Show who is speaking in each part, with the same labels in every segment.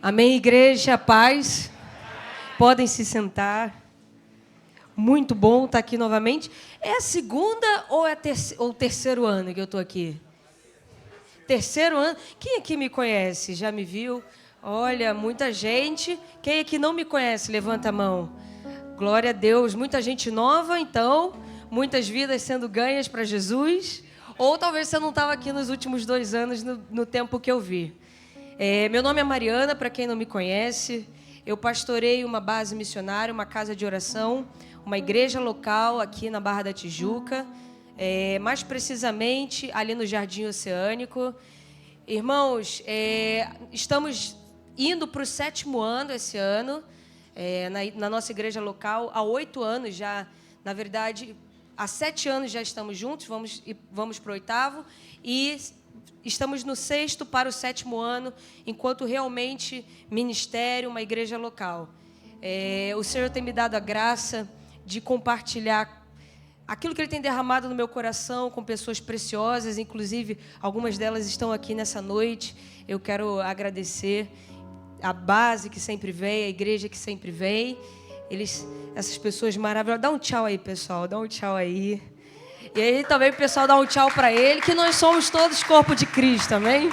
Speaker 1: Amém, igreja, paz. Podem se sentar. Muito bom estar aqui novamente. É a segunda ou é o terceiro ano que eu estou aqui? Terceiro ano. Quem aqui me conhece? Já me viu? Olha, muita gente. Quem aqui não me conhece? Levanta a mão. Glória a Deus. Muita gente nova, então. Muitas vidas sendo ganhas para Jesus. Ou talvez você não estava aqui nos últimos 2 anos, no tempo que eu vi. Meu nome é Mariana, para quem não me conhece. Eu pastorei uma base missionária, uma casa de oração, uma igreja local aqui na Barra da Tijuca, mais precisamente ali no Jardim Oceânico. Irmãos, estamos indo para o 7º ano esse ano, na nossa igreja local. Há 8 anos já, na verdade, há 7 anos já estamos juntos, vamos para o 8º, e estamos no 6º para o 7º ano, enquanto realmente ministério, uma igreja local. O Senhor tem me dado a graça de compartilhar aquilo que Ele tem derramado no meu coração com pessoas preciosas, inclusive algumas delas estão aqui nessa noite. Eu quero agradecer a base que sempre vem, a igreja que sempre vem. Essas pessoas maravilhosas. Dá um tchau aí, pessoal, dá um tchau aí. E aí também o pessoal dá um tchau para ele, que nós somos todos corpo de Cristo, amém?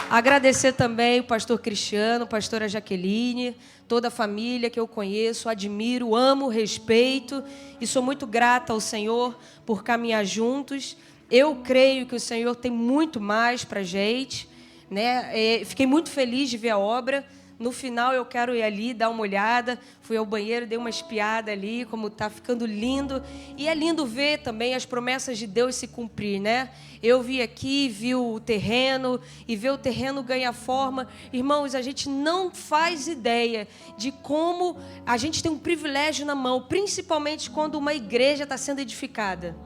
Speaker 1: Agradecer também o pastor Cristiano, pastora Jaqueline, toda a família que eu conheço, admiro, amo, respeito e sou muito grata ao Senhor por caminhar juntos. Eu creio que o Senhor tem muito mais para a gente, né? Fiquei muito feliz de ver a obra. No final, eu quero ir ali, dar uma olhada. Fui ao banheiro, dei uma espiada ali, como está ficando lindo. E é lindo ver também as promessas de Deus se cumprir, né? Eu vi aqui, vi o terreno, e ver o terreno ganhar forma. Irmãos, a gente não faz ideia de como a gente tem um privilégio na mão, principalmente quando uma igreja está sendo edificada.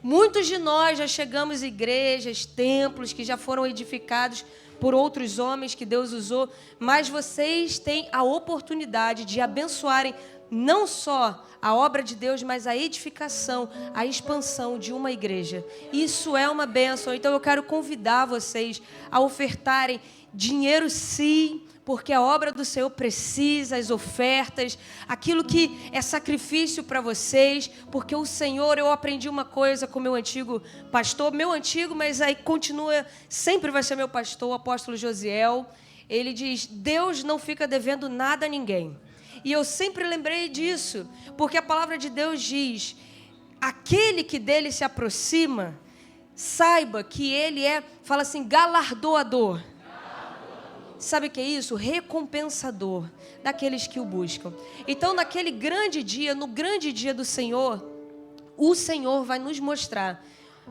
Speaker 1: Muitos de nós já chegamos a igrejas, templos que já foram edificados por outros homens que Deus usou, mas vocês têm a oportunidade de abençoarem não só a obra de Deus, mas a edificação, a expansão de uma igreja. Isso é uma bênção. Então eu quero convidar vocês a ofertarem dinheiro, sim, porque a obra do Senhor precisa, as ofertas, aquilo que é sacrifício para vocês, porque o Senhor, eu aprendi uma coisa com meu antigo pastor, mas aí continua, sempre vai ser meu pastor, o apóstolo Josiel. Ele diz: Deus não fica devendo nada a ninguém. E eu sempre lembrei disso, porque a palavra de Deus diz: aquele que dele se aproxima, saiba que ele fala assim, galardoador. Sabe o que é isso? Recompensador daqueles que o buscam. Então, naquele grande dia, no grande dia do Senhor, o Senhor vai nos mostrar.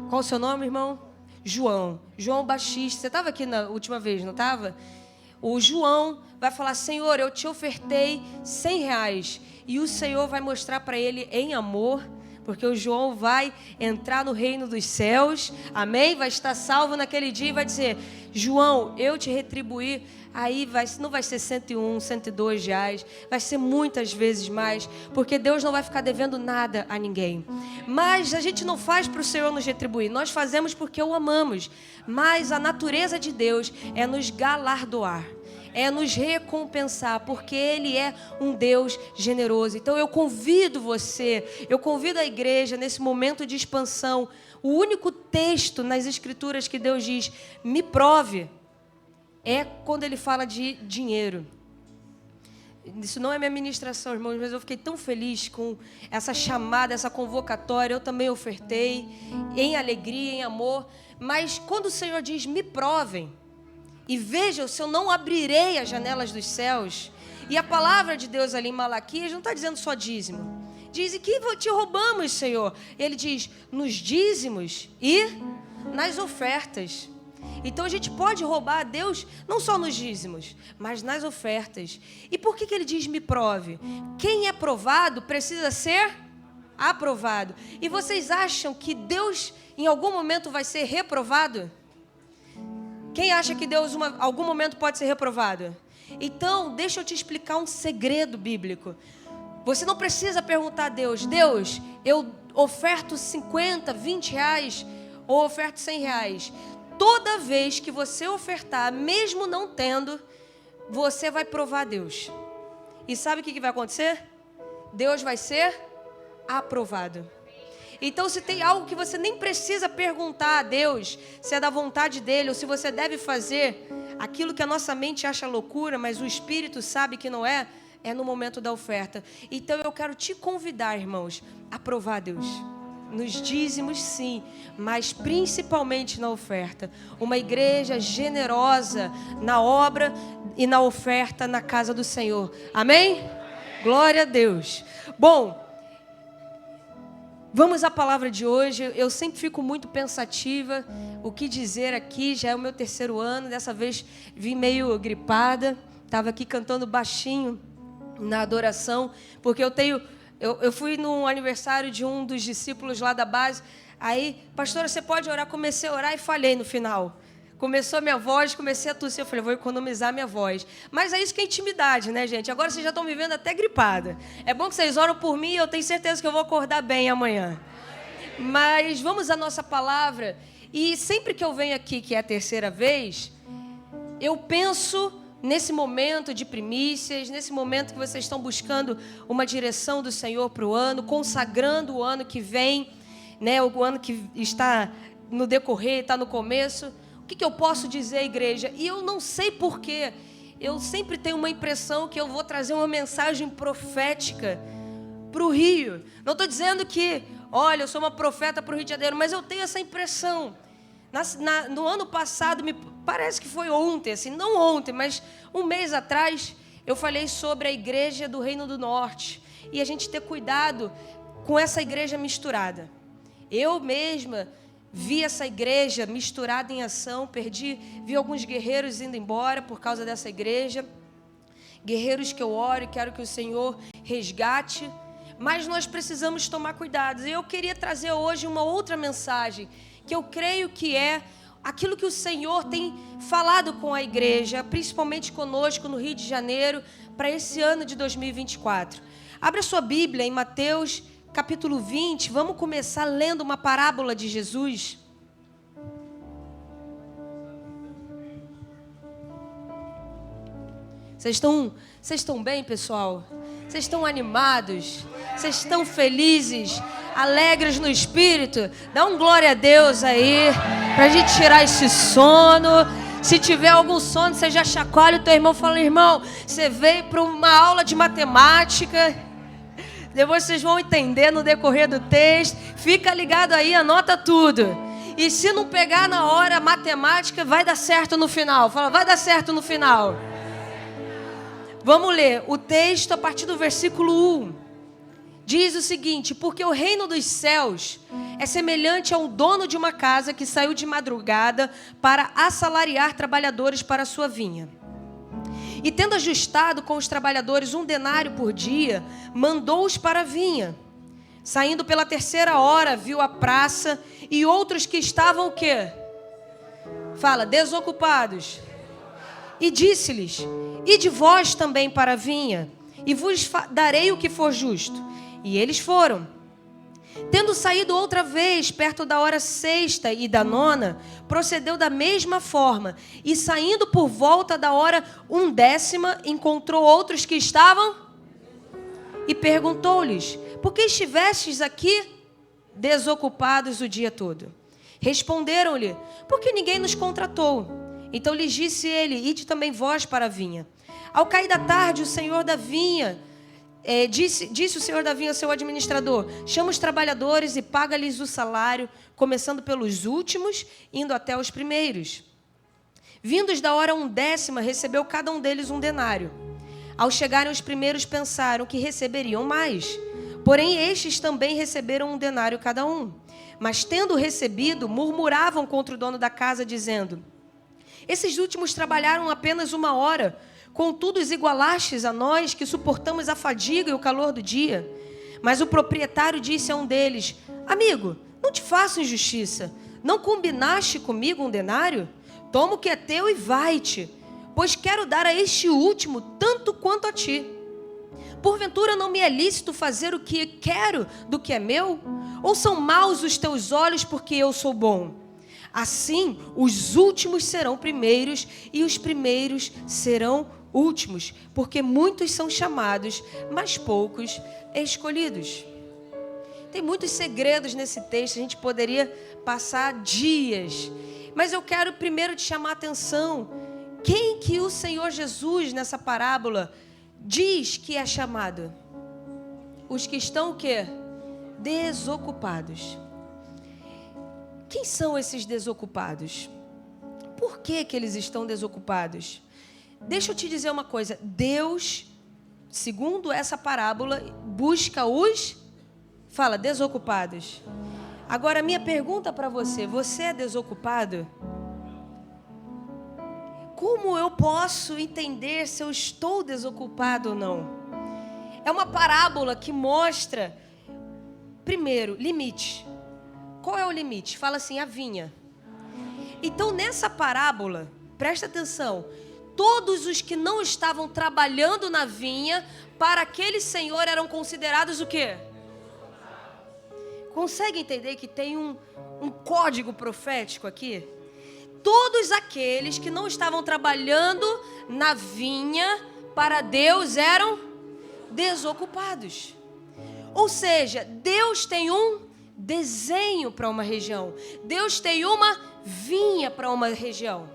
Speaker 1: Qual o seu nome, irmão? João Batista. Você estava aqui na última vez, não estava? O João vai falar: Senhor, eu te ofertei R$100. E o Senhor vai mostrar para ele em amor, porque o João vai entrar no reino dos céus, amém? Vai estar salvo naquele dia e vai dizer: João, eu te retribuí. Aí não vai ser 101, 102 reais, vai ser muitas vezes mais, porque Deus não vai ficar devendo nada a ninguém. Mas a gente não faz para o Senhor nos retribuir, nós fazemos porque o amamos. Mas a natureza de Deus é nos galardoar, é nos recompensar, porque Ele é um Deus generoso. Então eu convido você, eu convido a igreja nesse momento de expansão. O único texto nas Escrituras que Deus diz: me prove, é quando Ele fala de dinheiro. Isso não é minha ministração, irmãos, mas eu fiquei tão feliz com essa chamada, essa convocatória. Eu também ofertei em alegria, em amor. Mas quando o Senhor diz: me provem, e vejam se eu não abrirei as janelas dos céus. E a palavra de Deus ali em Malaquias não está dizendo só dízimo. Diz: e que te roubamos, Senhor? Ele diz: nos dízimos e nas ofertas. Então a gente pode roubar a Deus não só nos dízimos, mas nas ofertas. E por que ele diz: me prove? Quem é provado precisa ser aprovado. E vocês acham que Deus em algum momento vai ser reprovado? Quem acha que Deus em algum momento pode ser reprovado? Então, deixa eu te explicar um segredo bíblico. Você não precisa perguntar a Deus: Deus, eu oferto 50, 20 reais ou oferto 100 reais. toda vez que você ofertar, mesmo não tendo, você vai provar Deus. E sabe o que vai acontecer? Deus vai ser aprovado. Então, se tem algo que você nem precisa perguntar a Deus, se é da vontade dEle, ou se você deve fazer aquilo que a nossa mente acha loucura, mas o Espírito sabe que não é, é no momento da oferta. Então, eu quero te convidar, irmãos, a provar a Deus. Nos dízimos, sim, mas principalmente na oferta. Uma igreja generosa na obra e na oferta na casa do Senhor. Amém? Glória a Deus. Bom, vamos à palavra de hoje. Eu sempre fico muito pensativa o que dizer aqui. Já é o meu 3º ano. Dessa vez vim meio gripada. Estava aqui cantando baixinho na adoração, porque eu fui no aniversário de um dos discípulos lá da base. Aí, pastora, você pode orar? Comecei a orar e falhei no final. Começou a minha voz, comecei a tossir. Eu falei, vou economizar minha voz. Mas é isso que é intimidade, né, gente? Agora vocês já estão me vendo até gripada. É bom que vocês oram por mim e eu tenho certeza que eu vou acordar bem amanhã. Mas vamos à nossa palavra. E sempre que eu venho aqui, que é a 3ª vez, eu penso nesse momento de primícias, nesse momento que vocês estão buscando uma direção do Senhor para o ano, consagrando o ano que vem, né, o ano que está no decorrer, está no começo. O que eu posso dizer, igreja? E eu não sei porquê. Eu sempre tenho uma impressão que eu vou trazer uma mensagem profética para o Rio. Não estou dizendo que, olha, eu sou uma profeta para o Rio de Janeiro, mas eu tenho essa impressão. No ano passado, me parece que foi ontem, assim, não ontem, mas um mês atrás, eu falei sobre a igreja do Reino do Norte e a gente ter cuidado com essa igreja misturada. Eu mesma vi essa igreja misturada em ação, vi alguns guerreiros indo embora por causa dessa igreja, guerreiros que eu oro e quero que o Senhor resgate, mas nós precisamos tomar cuidado. E eu queria trazer hoje uma outra mensagem, que eu creio que é aquilo que o Senhor tem falado com a igreja, principalmente conosco no Rio de Janeiro, para esse ano de 2024. Abra sua Bíblia em Mateus, capítulo 20. Vamos começar lendo uma parábola de Jesus. Vocês estão bem, pessoal? Vocês estão animados? Vocês estão felizes? Alegres no espírito? Dá um glória a Deus aí, para a gente tirar esse sono. Se tiver algum sono, você já chacoalha o teu irmão, fala, irmão, você veio para uma aula de matemática. Depois vocês vão entender no decorrer do texto. Fica ligado aí, anota tudo. E se não pegar na hora a matemática, vai dar certo no final. Fala, vai dar certo no final. Vamos ler o texto a partir do versículo 1. Diz o seguinte: porque o reino dos céus é semelhante a um dono de uma casa que saiu de madrugada para assalariar trabalhadores para a sua vinha. E tendo ajustado com os trabalhadores 1 denário por dia, mandou-os para a vinha. Saindo pela 3ª hora, viu a praça e outros que estavam o quê? Fala, desocupados. E disse-lhes, ide vós também para a vinha, e vos darei o que for justo. E eles foram. Tendo saído outra vez, perto da hora 6ª e da 9ª, procedeu da mesma forma. E saindo por volta da hora 1/10, encontrou outros que estavam e perguntou-lhes, por que estivestes aqui desocupados o dia todo? Responderam-lhe, porque ninguém nos contratou. Então lhes disse ele, ide também vós para a vinha. Ao cair da tarde, o senhor da vinha disse o senhor da vinha ao seu administrador, chama os trabalhadores e paga-lhes o salário, começando pelos últimos, indo até os primeiros. Vindos da hora 1/10, recebeu cada um deles 1 denário. Ao chegarem os primeiros, pensaram que receberiam mais. Porém, estes também receberam 1 denário cada um. Mas, tendo recebido, murmuravam contra o dono da casa, dizendo, esses últimos trabalharam apenas 1 hora, contudo os igualastes a nós, que suportamos a fadiga e o calor do dia. Mas o proprietário disse a um deles, amigo, não te faço injustiça. Não combinaste comigo 1 denário? Toma o que é teu e vai-te, pois quero dar a este último tanto quanto a ti. Porventura não me é lícito fazer o que quero do que é meu? Ou são maus os teus olhos porque eu sou bom? Assim, os últimos serão primeiros e os primeiros serão últimos, porque muitos são chamados, mas poucos escolhidos. Tem muitos segredos nesse texto, a gente poderia passar dias, mas eu quero primeiro te chamar a atenção. Quem que o Senhor Jesus, nessa parábola, diz que é chamado? Os que estão o quê? Desocupados. Quem são esses desocupados? Por que que eles estão desocupados? Deixa eu te dizer uma coisa. Deus, segundo essa parábola, busca os, fala, desocupados. Agora, minha pergunta para você: você é desocupado? Como eu posso entender se eu estou desocupado ou não? É uma parábola que mostra, primeiro, limite. Qual é o limite? Fala assim, a vinha. Então, nessa parábola, presta atenção, todos os que não estavam trabalhando na vinha, para aquele senhor eram considerados o quê? Consegue entender que tem um código profético aqui? Todos aqueles que não estavam trabalhando na vinha, para Deus eram desocupados. Ou seja, Deus tem um desenho para uma região. Deus tem uma vinha para uma região.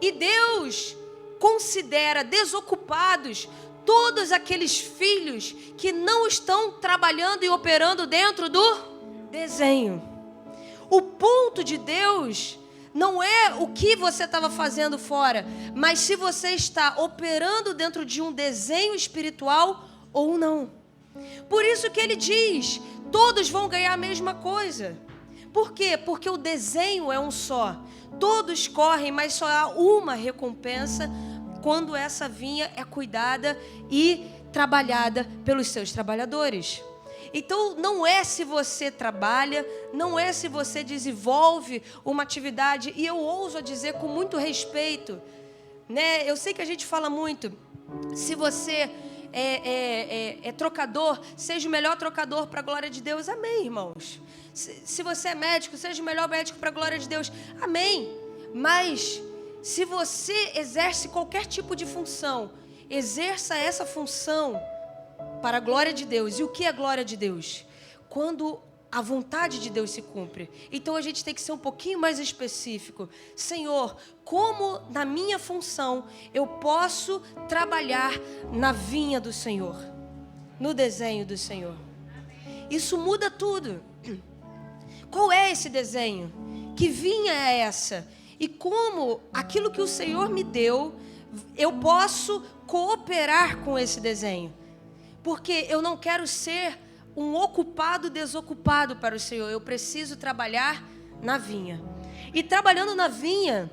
Speaker 1: E Deus considera desocupados todos aqueles filhos que não estão trabalhando e operando dentro do desenho. O ponto de Deus não é o que você estava fazendo fora, mas se você está operando dentro de um desenho espiritual ou não. Por isso que ele diz, todos vão ganhar a mesma coisa. Por quê? Porque o desenho é um só. Todos correm, mas só há uma recompensa quando essa vinha é cuidada e trabalhada pelos seus trabalhadores. Então, não é se você trabalha, não é se você desenvolve uma atividade, e eu ouso a dizer com muito respeito, né? Eu sei que a gente fala muito, se você é trocador, seja o melhor trocador para a glória de Deus, amém, irmãos. Se você é médico, seja o melhor médico para a glória de Deus, amém. Mas, se você exerce qualquer tipo de função, exerça essa função para a glória de Deus. E o que é glória de Deus? Quando a vontade de Deus se cumpre. Então a gente tem que ser um pouquinho mais específico. Senhor, como na minha função eu posso trabalhar na vinha do Senhor, no desenho do Senhor? Isso muda tudo. Qual é esse desenho? Que vinha é essa? E como aquilo que o Senhor me deu, eu posso cooperar com esse desenho? Porque eu não quero ser um ocupado desocupado para o Senhor. Eu preciso trabalhar na vinha. E trabalhando na vinha,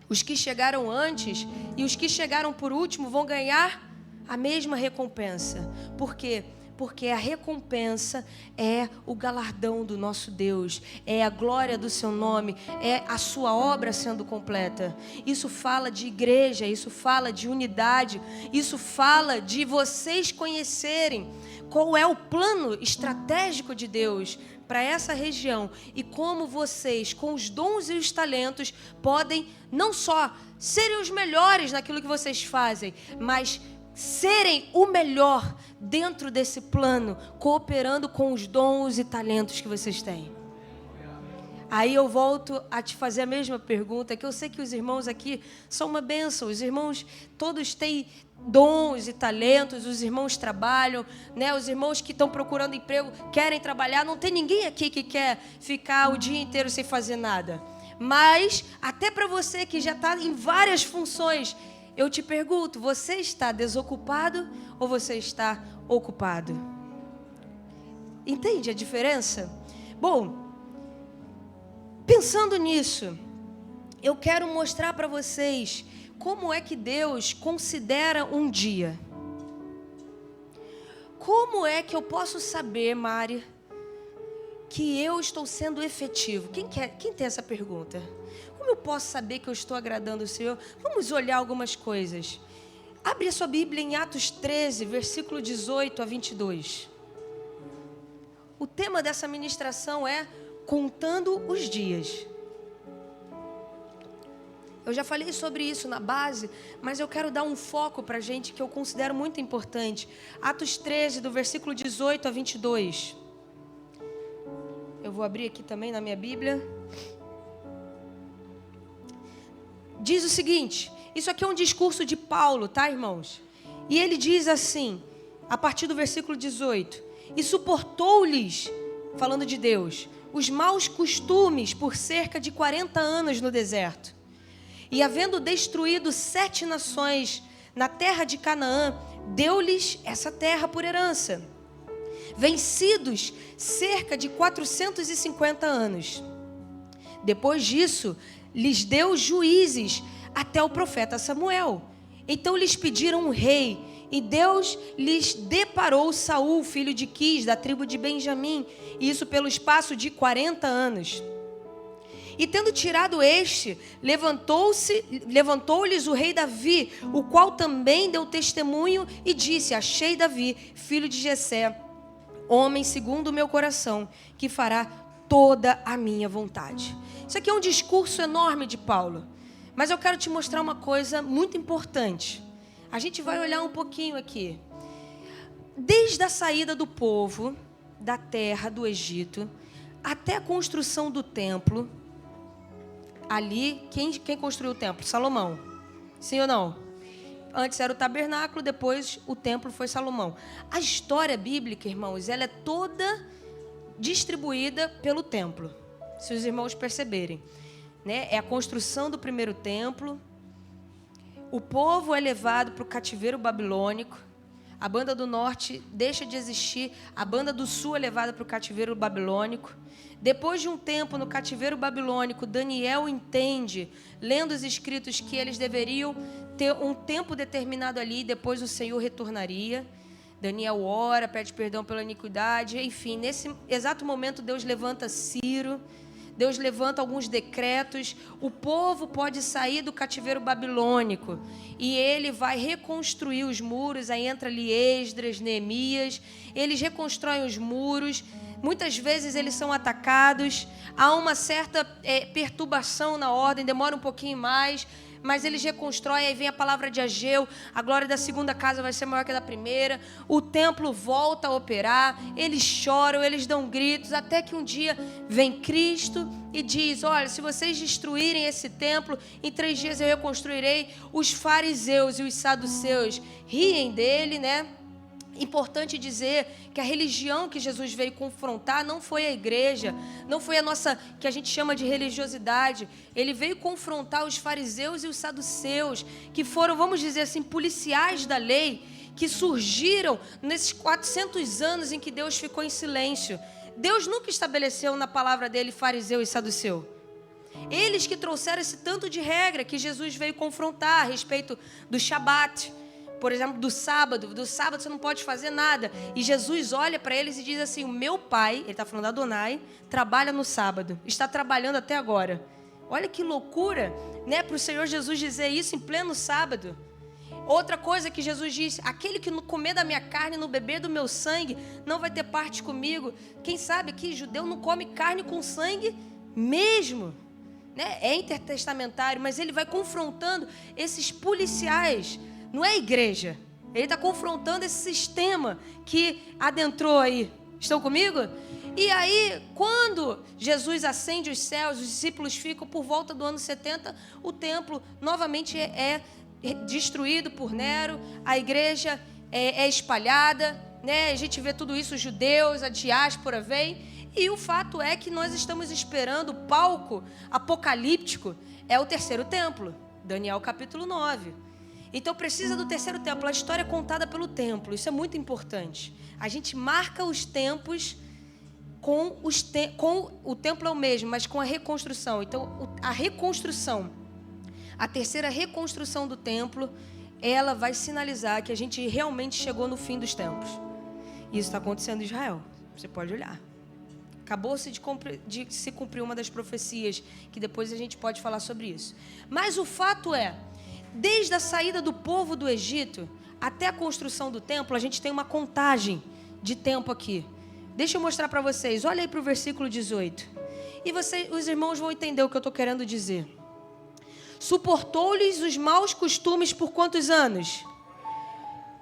Speaker 1: os que chegaram antes e os que chegaram por último vão ganhar a mesma recompensa. Por quê? Porque a recompensa é o galardão do nosso Deus, é a glória do seu nome, é a sua obra sendo completa. Isso fala de igreja, isso fala de unidade, isso fala de vocês conhecerem qual é o plano estratégico de Deus para essa região e como vocês, com os dons e os talentos, podem não só serem os melhores naquilo que vocês fazem, mas serem o melhor dentro desse plano, cooperando com os dons e talentos que vocês têm. Aí eu volto a te fazer a mesma pergunta, que eu sei que os irmãos aqui são uma bênção, os irmãos todos têm dons e talentos, os irmãos trabalham, né? Os irmãos que estão procurando emprego querem trabalhar, não tem ninguém aqui que quer ficar o dia inteiro sem fazer nada. Mas, até para você que já está em várias funções, eu te pergunto, você está desocupado ou você está ocupado? Entende a diferença? Bom, pensando nisso, eu quero mostrar para vocês como é que Deus considera um dia. Como é que eu posso saber, Mari, que eu estou sendo efetivo? Quem tem essa pergunta? Como eu posso saber que eu estou agradando o Senhor? Vamos olhar algumas coisas. Abre a sua Bíblia em Atos 13, versículo 18 a 22. O tema dessa ministração é contando os dias. Eu já falei sobre isso na base, mas eu quero dar um foco para a gente que eu considero muito importante. Atos 13, do versículo 18 a 22. Eu vou abrir aqui também na minha Bíblia. Diz o seguinte, isso aqui é um discurso de Paulo, tá, irmãos? E ele diz assim, a partir do versículo 18: e suportou-lhes, falando de Deus, os maus costumes por cerca de 40 anos no deserto. E havendo destruído 7 nações na terra de Canaã, deu-lhes essa terra por herança. Vencidos cerca de 450 anos. Depois disso, lhes deu juízes até o profeta Samuel. Então lhes pediram um rei, e Deus lhes deparou Saul, filho de Quis, da tribo de Benjamim, e isso pelo espaço de 40 anos. E tendo tirado este, levantou-lhes o rei Davi, o qual também deu testemunho e disse: achei Davi, filho de Jessé, homem segundo o meu coração, que fará toda a minha vontade. Isso aqui é um discurso enorme de Paulo, mas eu quero te mostrar uma coisa muito importante. A gente vai olhar um pouquinho aqui. Desde a saída do povo da terra do Egito até a construção do templo, ali, quem construiu o templo? Salomão. Sim ou não? Antes era o tabernáculo, depois o templo foi Salomão. A história bíblica, irmãos, ela é toda distribuída pelo templo. Se os irmãos perceberem, né? É a construção do primeiro templo. O povo é levado para o cativeiro babilônico. A banda do norte deixa de existir. A banda do sul é levada para o cativeiro babilônico. Depois de um tempo no cativeiro babilônico, Daniel entende, lendo os escritos, que eles deveriam ter um tempo determinado ali, e depois o Senhor retornaria. Daniel ora, pede perdão pela iniquidade. Enfim, nesse exato momento Deus levanta Ciro. Deus levanta alguns decretos, o povo pode sair do cativeiro babilônico e ele vai reconstruir os muros. Aí entra ali Esdras, Neemias, eles reconstroem os muros. Muitas vezes eles são atacados, há uma certa perturbação na ordem, demora um pouquinho mais, mas eles reconstroem. Aí vem a palavra de Ageu: a glória da segunda casa vai ser maior que a da primeira. O templo volta a operar, eles choram, eles dão gritos, até que um dia vem Cristo e diz: olha, se vocês destruírem esse templo, em 3 dias eu reconstruirei. Os fariseus e os saduceus riem dele, né? Importante dizer que a religião que Jesus veio confrontar não foi a igreja, não foi a nossa, que a gente chama de religiosidade. Ele veio confrontar os fariseus e os saduceus, que foram, vamos dizer assim, policiais da lei, que surgiram nesses 400 anos em que Deus ficou em silêncio. Deus nunca estabeleceu na palavra dele fariseu e saduceu. Eles que trouxeram esse tanto de regra que Jesus veio confrontar a respeito do Shabat. Por exemplo, do sábado você não pode fazer nada. E Jesus olha para eles e diz assim: o meu pai, ele está falando de Adonai, trabalha no sábado, está trabalhando até agora. Olha que loucura, né? Para o Senhor Jesus dizer isso em pleno sábado. Outra coisa que Jesus disse: aquele que não comer da minha carne e não beber do meu sangue não vai ter parte comigo. Quem sabe aqui, judeu não come carne com sangue mesmo, né? É intertestamentário, mas ele vai confrontando esses policiais. Não é a igreja. Ele está confrontando esse sistema que adentrou aí. Estão comigo? E aí, quando Jesus ascende os céus, os discípulos ficam por volta do ano 70, o templo novamente é destruído por Nero, a igreja é espalhada, né? A gente vê tudo isso, os judeus, a diáspora vem. E o fato é que nós estamos esperando, o palco apocalíptico é o terceiro templo. Daniel capítulo 9. Então precisa do terceiro templo, a história é contada pelo templo, isso é muito importante. A gente marca os tempos com o templo é o mesmo, mas com a reconstrução. Então a reconstrução, a terceira reconstrução do templo, ela vai sinalizar que a gente realmente chegou no fim dos tempos. Isso está acontecendo em Israel, você pode olhar. Acabou-se de se cumprir uma das profecias, que depois a gente pode falar sobre isso. Mas o fato é, desde a saída do povo do Egito até a construção do templo, a gente tem uma contagem de tempo aqui. Deixa eu mostrar para vocês. Olha aí para o versículo 18. E os irmãos vão entender o que eu estou querendo dizer. Suportou-lhes os maus costumes por quantos anos?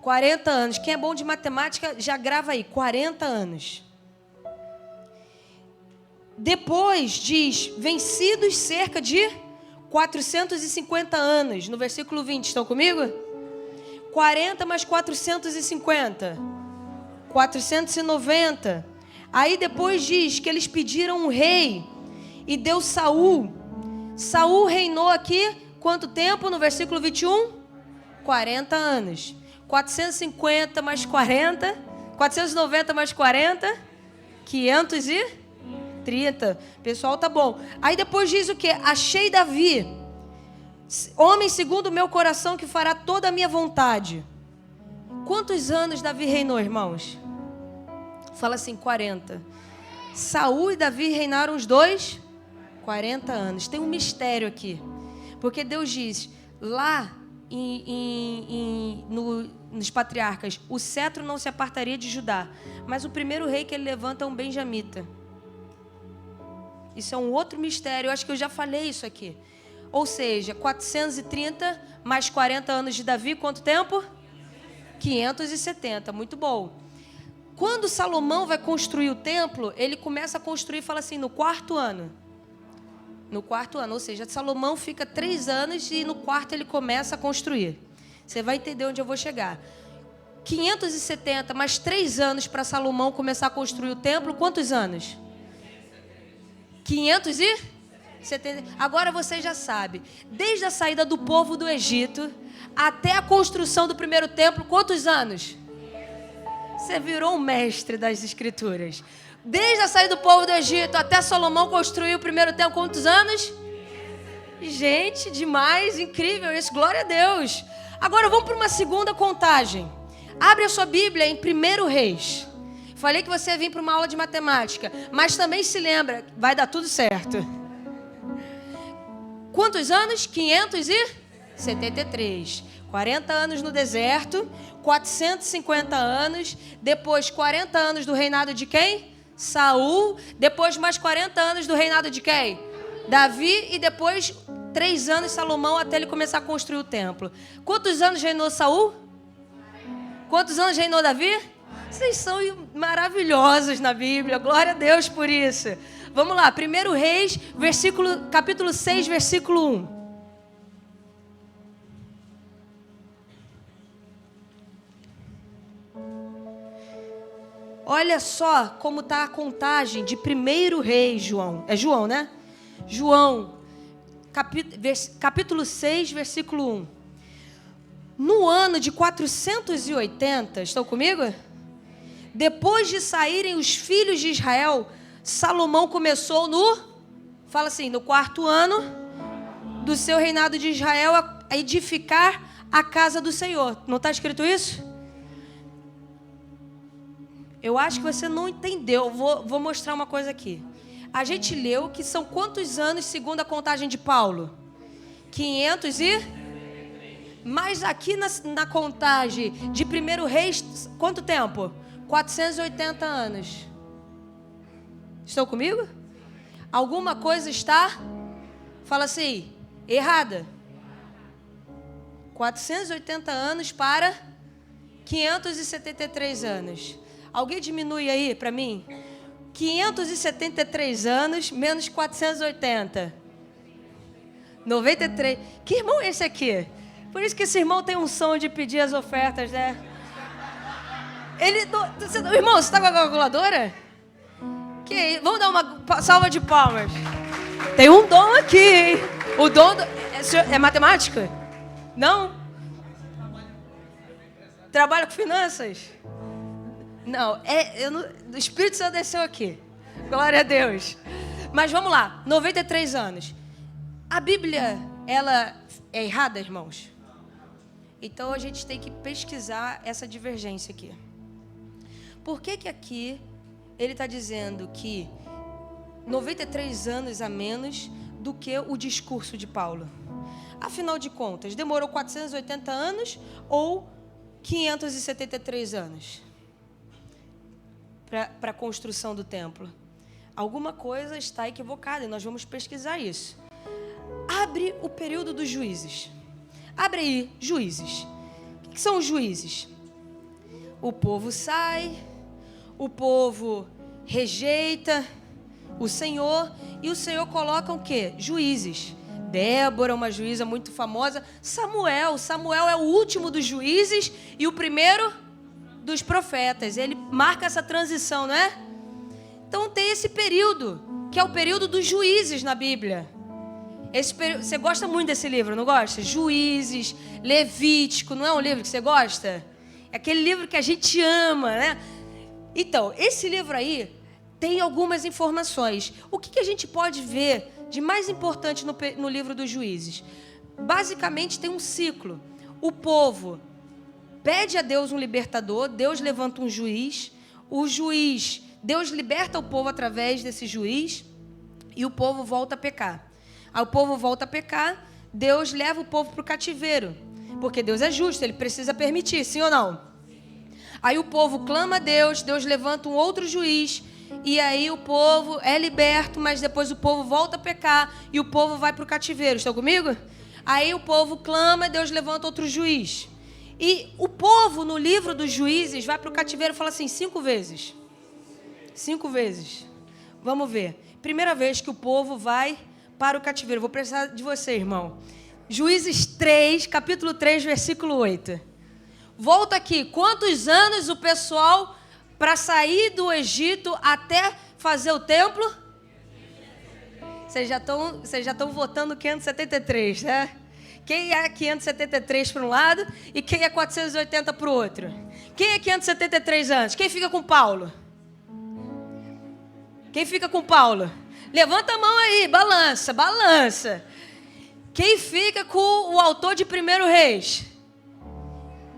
Speaker 1: 40 anos. Quem é bom de matemática, já grava aí, 40 anos. Depois diz, vencidos cerca de 450 anos. No versículo 20, estão comigo? 40 mais 450. 490. Aí depois diz que eles pediram um rei e deu Saul. Saul reinou aqui quanto tempo? No versículo 21? 40 anos. 450 mais 40. 490 mais 40. 530. Pessoal, tá bom. Aí depois diz o quê? Achei Davi, homem segundo o meu coração, que fará toda a minha vontade. Quantos anos Davi reinou, irmãos? Fala assim, 40. Saul e Davi reinaram os dois 40 anos. Tem um mistério aqui. Porque Deus diz, lá nos patriarcas, o cetro não se apartaria de Judá. Mas o primeiro rei que ele levanta é um benjamita. Isso é um outro mistério. Eu acho que eu já falei isso aqui. Ou seja, 430 mais 40 anos de Davi, quanto tempo? 570. Muito bom. Quando Salomão vai construir o templo, ele começa a construir, fala assim, no quarto ano. No quarto ano, ou seja, Salomão fica 3 anos e no quarto ele começa a construir. Você vai entender onde eu vou chegar. 570 mais 3 anos para Salomão começar a construir o templo, quantos anos? 570. Agora você já sabe, desde a saída do povo do Egito até a construção do primeiro templo, quantos anos? Você virou um mestre das escrituras. Desde a saída do povo do Egito até Salomão construir o primeiro templo, quantos anos? Gente, demais, incrível isso, glória a Deus. Agora vamos para uma segunda contagem. Abre a sua Bíblia em 1 Reis. Falei que você ia vir para uma aula de matemática, mas também se lembra, vai dar tudo certo. Quantos anos? 573. 40 anos no deserto, 450 anos, depois 40 anos do reinado de quem? Saul, depois mais 40 anos do reinado de quem? Davi, e depois 3 anos Salomão até ele começar a construir o templo. Quantos anos reinou Saul? Quantos anos reinou Davi? Vocês são maravilhosos na Bíblia, glória a Deus por isso. Vamos lá, 1 Reis, capítulo 6, versículo 1. Olha só como está a contagem de 1 Reis, João. É João, né? João, capítulo 6, versículo 1. No ano de 480, estão comigo? Depois de saírem os filhos de Israel, Salomão começou fala assim, no 4º ano do seu reinado de Israel, a edificar a casa do Senhor. Não está escrito isso? Eu acho que você não entendeu. Vou mostrar uma coisa aqui. A gente leu que são quantos anos segundo a contagem de Paulo? 500 e... Mas aqui na contagem de 1 Reis, quanto tempo? 480 anos. Estão comigo? Alguma coisa está, fala assim, errada. 480 anos para 573 anos. Alguém diminui aí para mim? 573 anos menos 480. 93. Que irmão é esse aqui? Por isso que esse irmão tem um som de pedir as ofertas, né? Irmão, você está com a calculadora? Vamos dar uma salva de palmas. Tem um dom aqui, hein? O dom é matemática? Não? Trabalha com finanças? Não, o Espírito Santo desceu aqui. Glória a Deus. Mas vamos lá, 93 anos. A Bíblia, ela é errada, irmãos? Então a gente tem que pesquisar essa divergência aqui. Por que aqui ele está dizendo que 93 anos a menos do que o discurso de Paulo? Afinal de contas, demorou 480 anos ou 573 anos para a construção do templo? Alguma coisa está equivocada e nós vamos pesquisar isso. abre o período dos juízes. Abre aí, juízes. O que são os juízes? O povo sai, o povo rejeita o Senhor, e o Senhor coloca o quê? Juízes. Débora, uma juíza muito famosa. Samuel é o último dos juízes e o primeiro dos profetas. Ele marca essa transição, não é? Então tem esse período, que é o período dos juízes na Bíblia. Você gosta muito desse livro, não gosta? Juízes, Levítico, não é um livro que você gosta? É aquele livro que a gente ama, né? Então, esse livro aí tem algumas informações. O que a gente pode ver de mais importante no livro dos juízes? Basicamente tem um ciclo. O povo pede a Deus um libertador, Deus levanta um juiz, o juiz, Deus liberta o povo através desse juiz e o povo volta a pecar. Aí o povo volta a pecar, Deus leva o povo para o cativeiro, porque Deus é justo, Ele precisa permitir, sim ou não? Aí o povo clama a Deus, Deus levanta um outro juiz, e aí o povo é liberto, mas depois o povo volta a pecar e o povo vai para o cativeiro. Estão comigo? Aí o povo clama, Deus levanta outro juiz. E o povo, no livro dos juízes, vai para o cativeiro e fala assim, 5 vezes. 5 vezes. Vamos ver. Primeira vez que o povo vai para o cativeiro. Vou precisar de você, irmão. Juízes 3, capítulo 3, versículo 8. Volta aqui. Quantos anos o pessoal para sair do Egito até fazer o templo? Vocês já estão votando 573, né? Quem é 573 para um lado e quem é 480 para o outro? Quem é 573 anos? Quem fica com Paulo? Quem fica com Paulo? Levanta a mão aí, balança, balança. Quem fica com o autor de 1 Reis?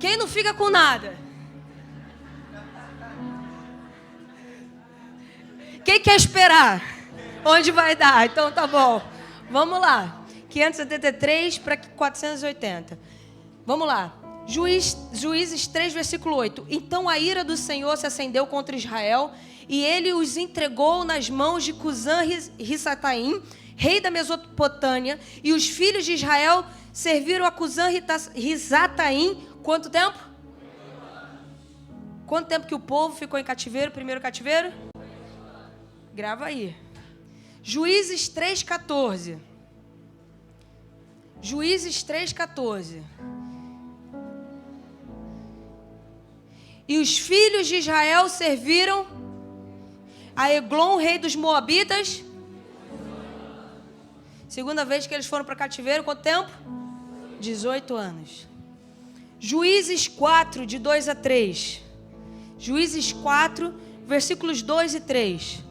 Speaker 1: Quem não fica com nada? Quem quer esperar? Onde vai dar? Então tá bom. Vamos lá. 573 para 480. Vamos lá. Juízes 3, versículo 8. Então a ira do Senhor se acendeu contra Israel, e ele os entregou nas mãos de Cusã-Risataim, rei da Mesopotâmia, e os filhos de Israel serviram a Cusã-Risataim. Quanto tempo? Quanto tempo que o povo ficou em cativeiro, primeiro cativeiro? Grava aí. Juízes 3,14. Juízes 3,14. E os filhos de Israel serviram a Eglon, rei dos Moabitas. Segunda vez que eles foram para cativeiro, quanto tempo? 18 anos. Juízes 4, de 2 a 3. Juízes 4, versículos 2 e 3.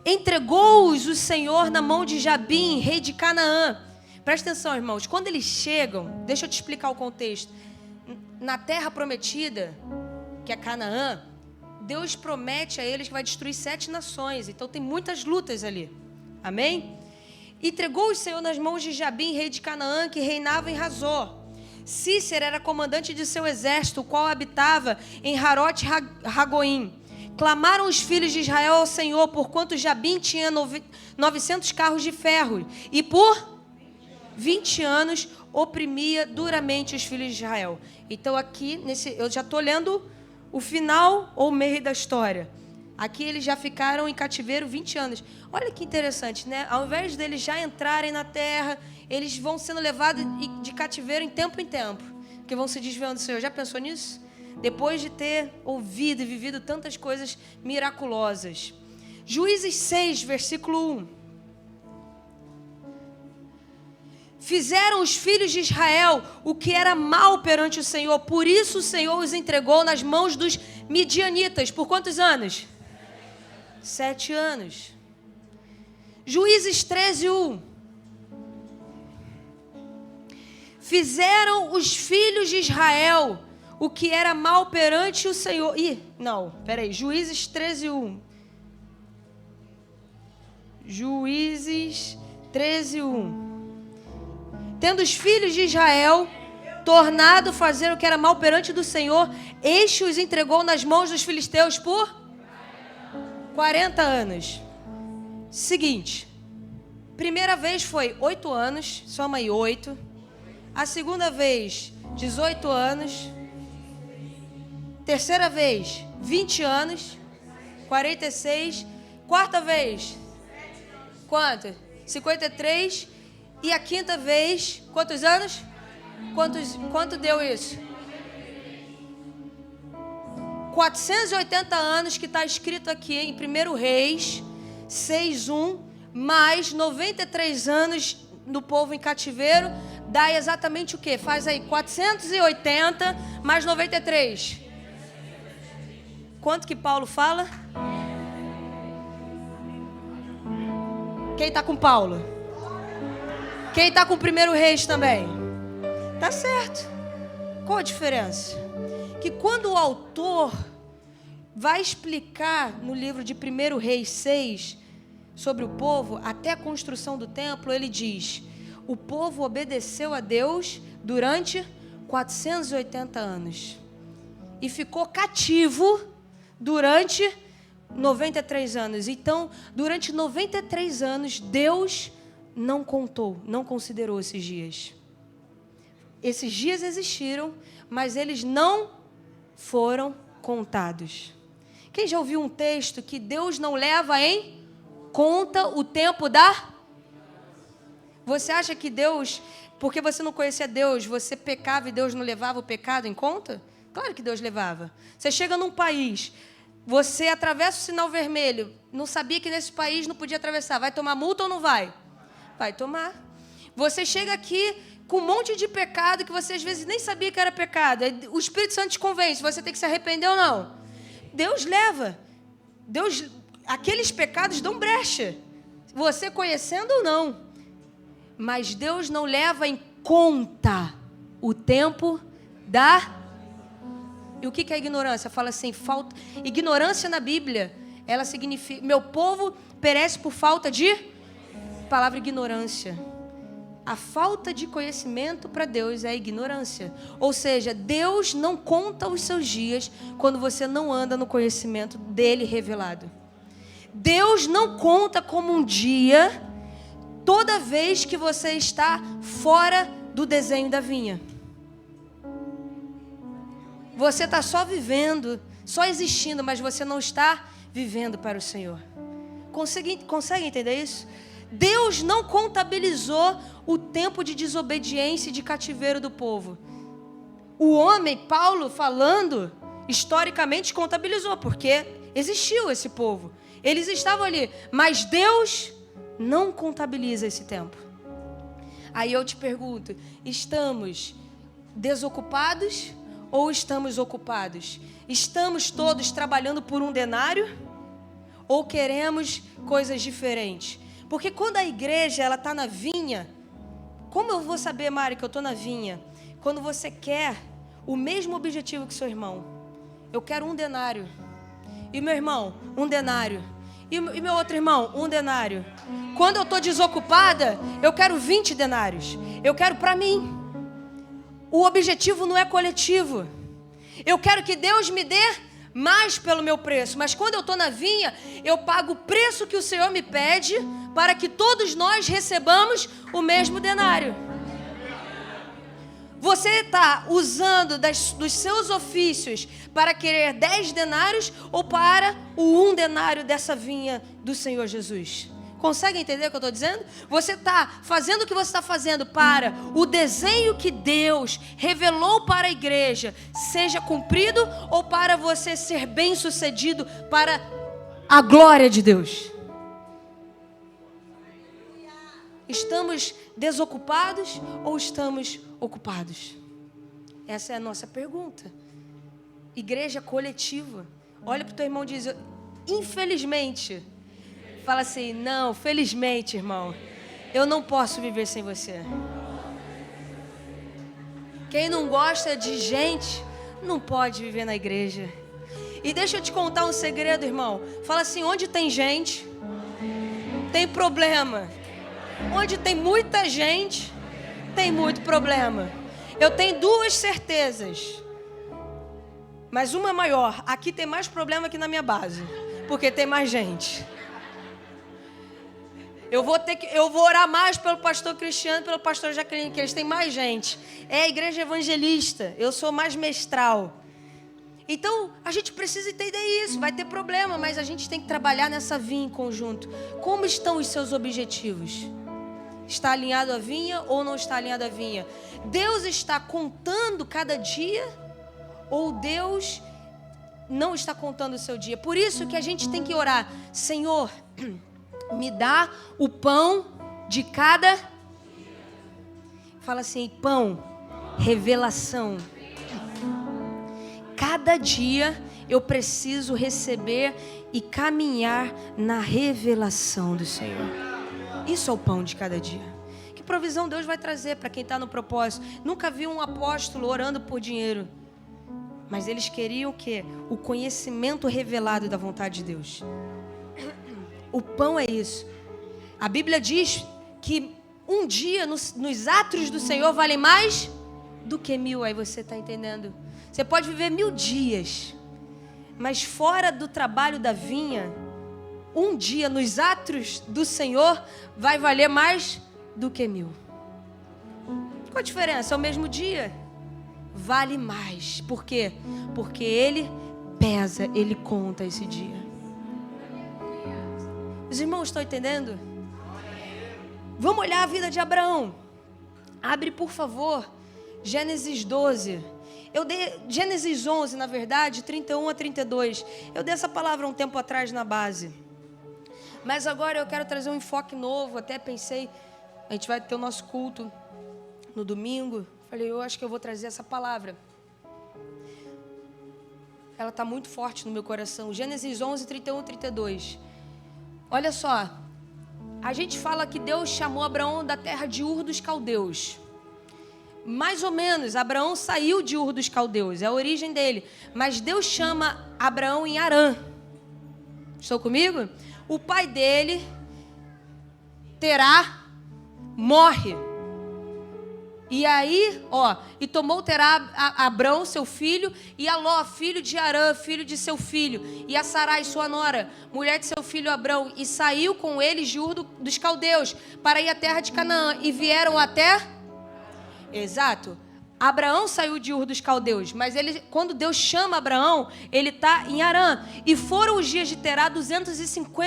Speaker 1: Entregou-os o Senhor na mão de Jabim, rei de Canaã. Presta atenção, irmãos. Quando eles chegam, deixa eu te explicar o contexto. Na terra prometida, que é Canaã, Deus promete a eles que vai destruir 7 nações. Então tem muitas lutas ali. Amém? Entregou o Senhor nas mãos de Jabim, rei de Canaã, que reinava em Hazor. Cícera era comandante de seu exército, o qual habitava em Harote-Hagoim. Clamaram os filhos de Israel ao Senhor, porquanto Jabim tinha 900 carros de ferro, e por 20 anos oprimia duramente os filhos de Israel. Então aqui, eu já estou lendo o final ou o meio da história. Aqui eles já ficaram em cativeiro 20 anos. Olha que interessante, né? Ao invés deles já entrarem na terra, eles vão sendo levados de cativeiro em tempo, que vão se desviando do Senhor. Já pensou nisso? Depois de ter ouvido e vivido tantas coisas miraculosas. Juízes 6, versículo 1. Fizeram os filhos de Israel o que era mal perante o Senhor, por isso o Senhor os entregou nas mãos dos midianitas. Por quantos anos? 7 anos. Juízes 13, 1. Fizeram os filhos de Israel o que era mal perante o Senhor. Juízes 13, 1. Juízes 13, 1. Tendo os filhos de Israel tornado fazer o que era mal perante do Senhor, este os entregou nas mãos dos filisteus por 40 anos. Seguinte. Primeira vez foi 8 anos, soma aí 8. A segunda vez, 18 anos. Terceira vez, 20 anos, 46. Quarta vez, quanto? 53. E a quinta vez, quantos anos? Quanto deu isso? 480 anos, que está escrito aqui em 1 Reis 6:1, mais 93 anos do povo em cativeiro, dá exatamente o quê? Faz aí 480 mais 93. Quanto que Paulo fala? Quem está com Paulo? Quem está com 1 Reis também? Tá certo. Qual a diferença? Que quando o autor vai explicar no livro de 1 Reis 6 sobre o povo, até a construção do templo, ele diz: o povo obedeceu a Deus durante 480 anos e ficou cativo durante 93 anos. Então, durante 93 anos, Deus não contou, não considerou esses dias. Esses dias existiram, mas eles não foram contados. Quem já ouviu um texto que Deus não leva em conta o tempo da... Você acha que Deus, porque você não conhecia Deus, você pecava e Deus não levava o pecado em conta? Claro que Deus levava. Você chega num país, você atravessa o sinal vermelho, não sabia que nesse país não podia atravessar, vai tomar multa ou não vai? Vai tomar. Você chega aqui com um monte de pecado que você às vezes nem sabia que era pecado. O Espírito Santo te convence, você tem que se arrepender ou não. Deus leva. Aqueles pecados dão brecha, você conhecendo ou não. Mas Deus não leva em conta o tempo da... E o que é ignorância? Fala assim, falta... Ignorância na Bíblia, ela significa... Meu povo perece por falta de... Palavra ignorância. A falta de conhecimento para Deus é a ignorância. Ou seja, Deus não conta os seus dias quando você não anda no conhecimento dele revelado. Deus não conta como um dia toda vez que você está fora do desenho da vinha. Você está só vivendo, só existindo, mas você não está vivendo para o Senhor. Consegue entender isso? Deus não contabilizou o tempo de desobediência e de cativeiro do povo. O homem, Paulo, falando, historicamente contabilizou, porque existiu esse povo. Eles estavam ali, mas Deus não contabiliza esse tempo. Aí eu te pergunto, estamos desocupados ou estamos ocupados? Estamos todos trabalhando por um denário ou queremos coisas diferentes? Porque quando a igreja ela está na vinha, como eu vou saber, Mari, que eu estou na vinha? Quando você quer o mesmo objetivo que seu irmão. Eu quero um denário. E meu irmão, um denário. E meu outro irmão, um denário. Quando eu estou desocupada, eu quero 20 denários. Eu quero para mim. O objetivo não é coletivo. Eu quero que Deus me dê mais pelo meu preço. Mas quando eu estou na vinha, eu pago o preço que o Senhor me pede para que todos nós recebamos o mesmo denário. Você está usando dos seus ofícios para querer 10 denários ou para o 1 denário dessa vinha do Senhor Jesus? Consegue entender o que eu estou dizendo? Você está fazendo o que você está fazendo para o desenho que Deus revelou para a igreja seja cumprido ou para você ser bem-sucedido para a glória de Deus? Estamos desocupados ou estamos ocupados? Essa é a nossa pergunta. Igreja coletiva. Olha para o teu irmão e diz: infelizmente... Fala assim, não, felizmente, irmão, eu não posso viver sem você. Quem não gosta de gente, não pode viver na igreja. E deixa eu te contar um segredo, irmão. Fala assim, onde tem gente, tem problema. Onde tem muita gente, tem muito problema. Eu tenho 2 certezas, mas uma maior. Aqui tem mais problema que na minha base, porque tem mais gente. Eu vou orar mais pelo pastor Cristiano e pelo pastor Jaqueline, que eles têm mais gente. É a igreja evangelista, eu sou mais mestral. Então, a gente precisa entender isso, vai ter problema, mas a gente tem que trabalhar nessa vinha em conjunto. Como estão os seus objetivos? Está alinhado à vinha ou não está alinhado à vinha? Deus está contando cada dia ou Deus não está contando o seu dia? Por isso que a gente tem que orar. Senhor, me dá o pão de cada... Fala assim, pão, revelação. Cada dia eu preciso receber e caminhar na revelação do Senhor. Isso é o pão de cada dia. Que provisão Deus vai trazer para quem está no propósito? Nunca vi um apóstolo orando por dinheiro. Mas eles queriam o quê? O conhecimento revelado da vontade de Deus. O pão é isso. A Bíblia diz que um dia nos átrios do Senhor vale mais do que 1000. Aí você está entendendo? Você pode viver 1000 dias, mas fora do trabalho da vinha, um dia nos átrios do Senhor vai valer mais do que 1000. Qual a diferença? É o mesmo dia. Vale mais. Por quê? Porque Ele pesa, Ele conta esse dia. Os irmãos estão entendendo? Vamos olhar a vida de Abraão. Abre, por favor, Gênesis 12. Gênesis 11, na verdade, 31 a 32. Eu dei essa palavra um tempo atrás na base. Mas agora eu quero trazer um enfoque novo. Até pensei, a gente vai ter o nosso culto no domingo. Falei, eu acho que eu vou trazer essa palavra. Ela está muito forte no meu coração. Gênesis 11, 31 a 32. Olha só. A gente fala que Deus chamou Abraão da terra de Ur dos Caldeus. Mais ou menos, Abraão saiu de Ur dos Caldeus, é a origem dele. Mas Deus chama Abraão em Harã. Estão comigo? O pai dele, Terá, morre. E aí, e tomou Terá Abrão, seu filho, e a Ló, filho de Harã, filho de seu filho, e a Sarai, sua nora, mulher de seu filho Abrão, e saiu com eles de Ur dos Caldeus, para ir à terra de Canaã, e vieram até... Exato. Abraão saiu de Ur dos Caldeus, mas quando Deus chama Abraão, ele está em Harã. E foram os dias de Terá 205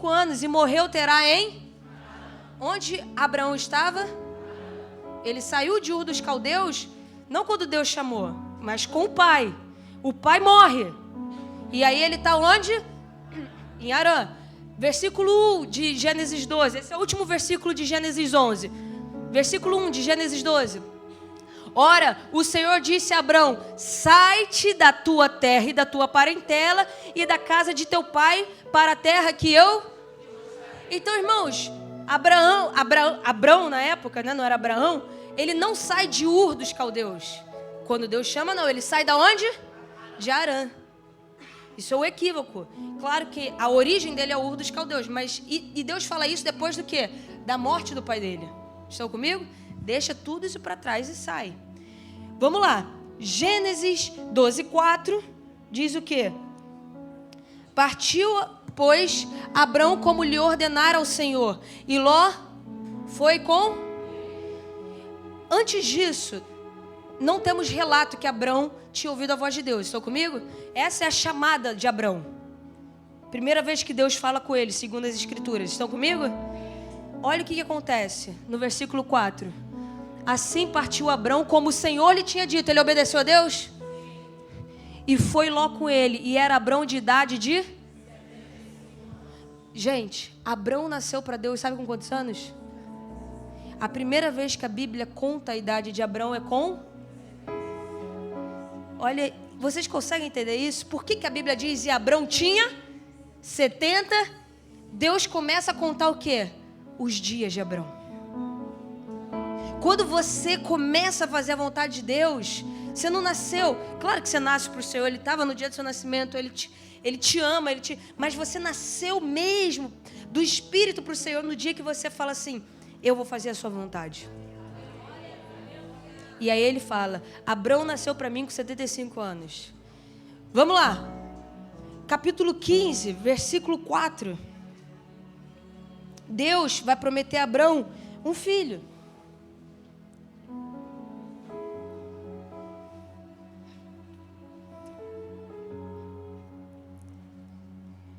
Speaker 1: anos, e morreu Terá em... Onde Abraão estava? Ele saiu de Ur dos Caldeus, não quando Deus chamou, mas com o pai. O pai morre. E aí ele está onde? Em Harã. Versículo 1 de Gênesis 12. Esse é o último versículo de Gênesis 11. Versículo 1 de Gênesis 12. Ora, o Senhor disse a Abrão: sai-te da tua terra e da tua parentela e da casa de teu pai para a terra que eu... Então, irmãos, Abrão na época, né, não era Abraão, ele não sai de Ur dos Caldeus. Quando Deus chama, não, ele sai da onde? De Harã. Isso é um equívoco. Claro que a origem dele é Ur dos Caldeus, mas e Deus fala isso depois do quê? Da morte do pai dele. Estão comigo? Deixa tudo isso para trás e sai. Vamos lá. Gênesis 12:4 diz o quê? Partiu, pois, Abrão como lhe ordenara o Senhor, e Ló foi com... Antes disso, não temos relato que Abrão tinha ouvido a voz de Deus. Estão comigo? Essa é a chamada de Abrão. Primeira vez que Deus fala com ele, segundo as Escrituras. Estão comigo? Olha o que acontece no versículo 4. Assim partiu Abrão como o Senhor lhe tinha dito. Ele obedeceu a Deus? E foi Ló com ele. E era Abrão de idade de... Gente, Abrão nasceu para Deus, sabe com quantos anos? A primeira vez que a Bíblia conta a idade de Abrão é com... Olha, vocês conseguem entender isso? Por que a Bíblia diz e Abrão tinha 70? Deus começa a contar o quê? Os dias de Abrão. Quando você começa a fazer a vontade de Deus, você não nasceu. Claro que você nasce para o Senhor, Ele estava no dia do seu nascimento, Ele te ama, mas você nasceu mesmo do Espírito para o Senhor no dia que você fala assim: eu vou fazer a sua vontade. E aí ele fala: Abrão nasceu para mim com 75 anos. Vamos lá. Capítulo 15, versículo 4. Deus vai prometer a Abrão um filho.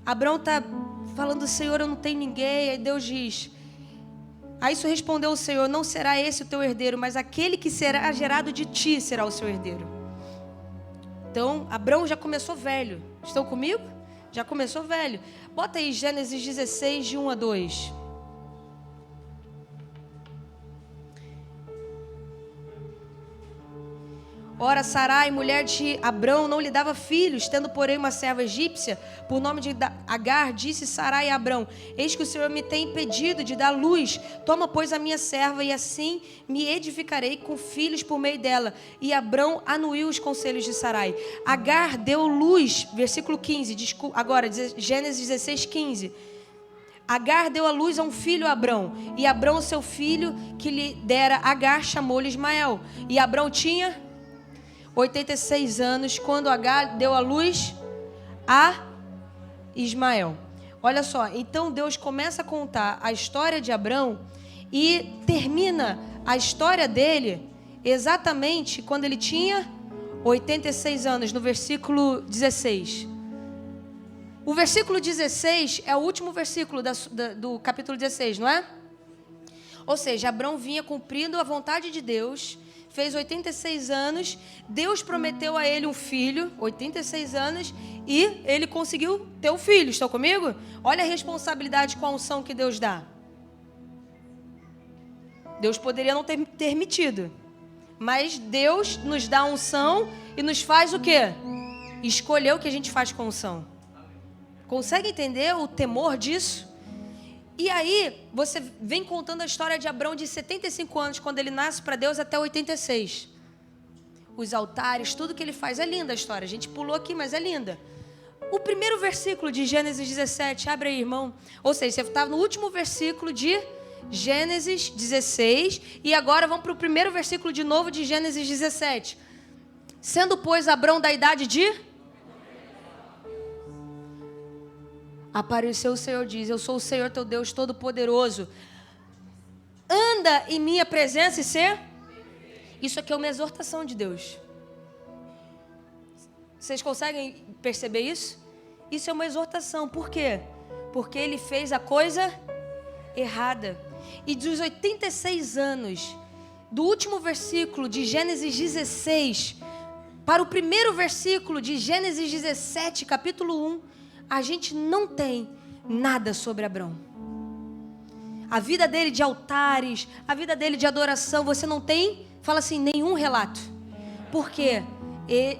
Speaker 1: Abrão está falando, Senhor, eu não tenho ninguém. Aí Deus diz, a isso respondeu o Senhor, não será esse o teu herdeiro, mas aquele que será gerado de ti será o seu herdeiro. Então, Abrão já começou velho. Estão comigo? Já começou velho. Bota aí Gênesis 16, de 1 a 2. Ora, Sarai, mulher de Abrão, não lhe dava filhos, tendo, porém, uma serva egípcia, por nome de Agar, disse Sarai a Abrão, eis que o Senhor me tem impedido de dar luz, toma, pois, a minha serva, e assim me edificarei com filhos por meio dela. E Abrão anuiu os conselhos de Sarai. Agar deu luz, versículo 15, agora, Gênesis 16, 15. Agar deu à luz a um filho a Abrão, e Abrão, seu filho, que lhe dera Agar, chamou-lhe Ismael. E Abrão tinha 86 anos, quando Agar deu à luz a Ismael. Olha só, então Deus começa a contar a história de Abrão e termina a história dele exatamente quando ele tinha 86 anos, no versículo 16. O versículo 16 é o último versículo do capítulo 16, não é? Ou seja, Abrão vinha cumprindo a vontade de Deus, fez 86 anos, Deus prometeu a ele um filho, 86 anos, e ele conseguiu ter um filho. Estão comigo? Olha a responsabilidade com a unção que Deus dá. Deus poderia não ter permitido, mas Deus nos dá a unção e nos faz o quê? Escolher o que a gente faz com a unção. Consegue entender o temor disso? E aí, você vem contando a história de Abrão de 75 anos, quando ele nasce para Deus, até 86. Os altares, tudo que ele faz, é linda a história. A gente pulou aqui, mas é linda. O primeiro versículo de Gênesis 17, abre aí, irmão. Ou seja, você estava no último versículo de Gênesis 16, e agora vamos para o primeiro versículo de novo de Gênesis 17. Sendo, pois, Abrão da idade de... Apareceu o Senhor, diz, eu sou o Senhor teu Deus Todo-Poderoso. Anda em minha presença e ser... Isso aqui é uma exortação de Deus. Vocês conseguem perceber isso? Isso é uma exortação. Por quê? Porque ele fez a coisa errada. E dos 86 anos, do último versículo de Gênesis 16, para o primeiro versículo de Gênesis 17, capítulo 1, a gente não tem nada sobre Abrão. A vida dele de altares, a vida dele de adoração, você não tem, fala assim, nenhum relato. Por quê?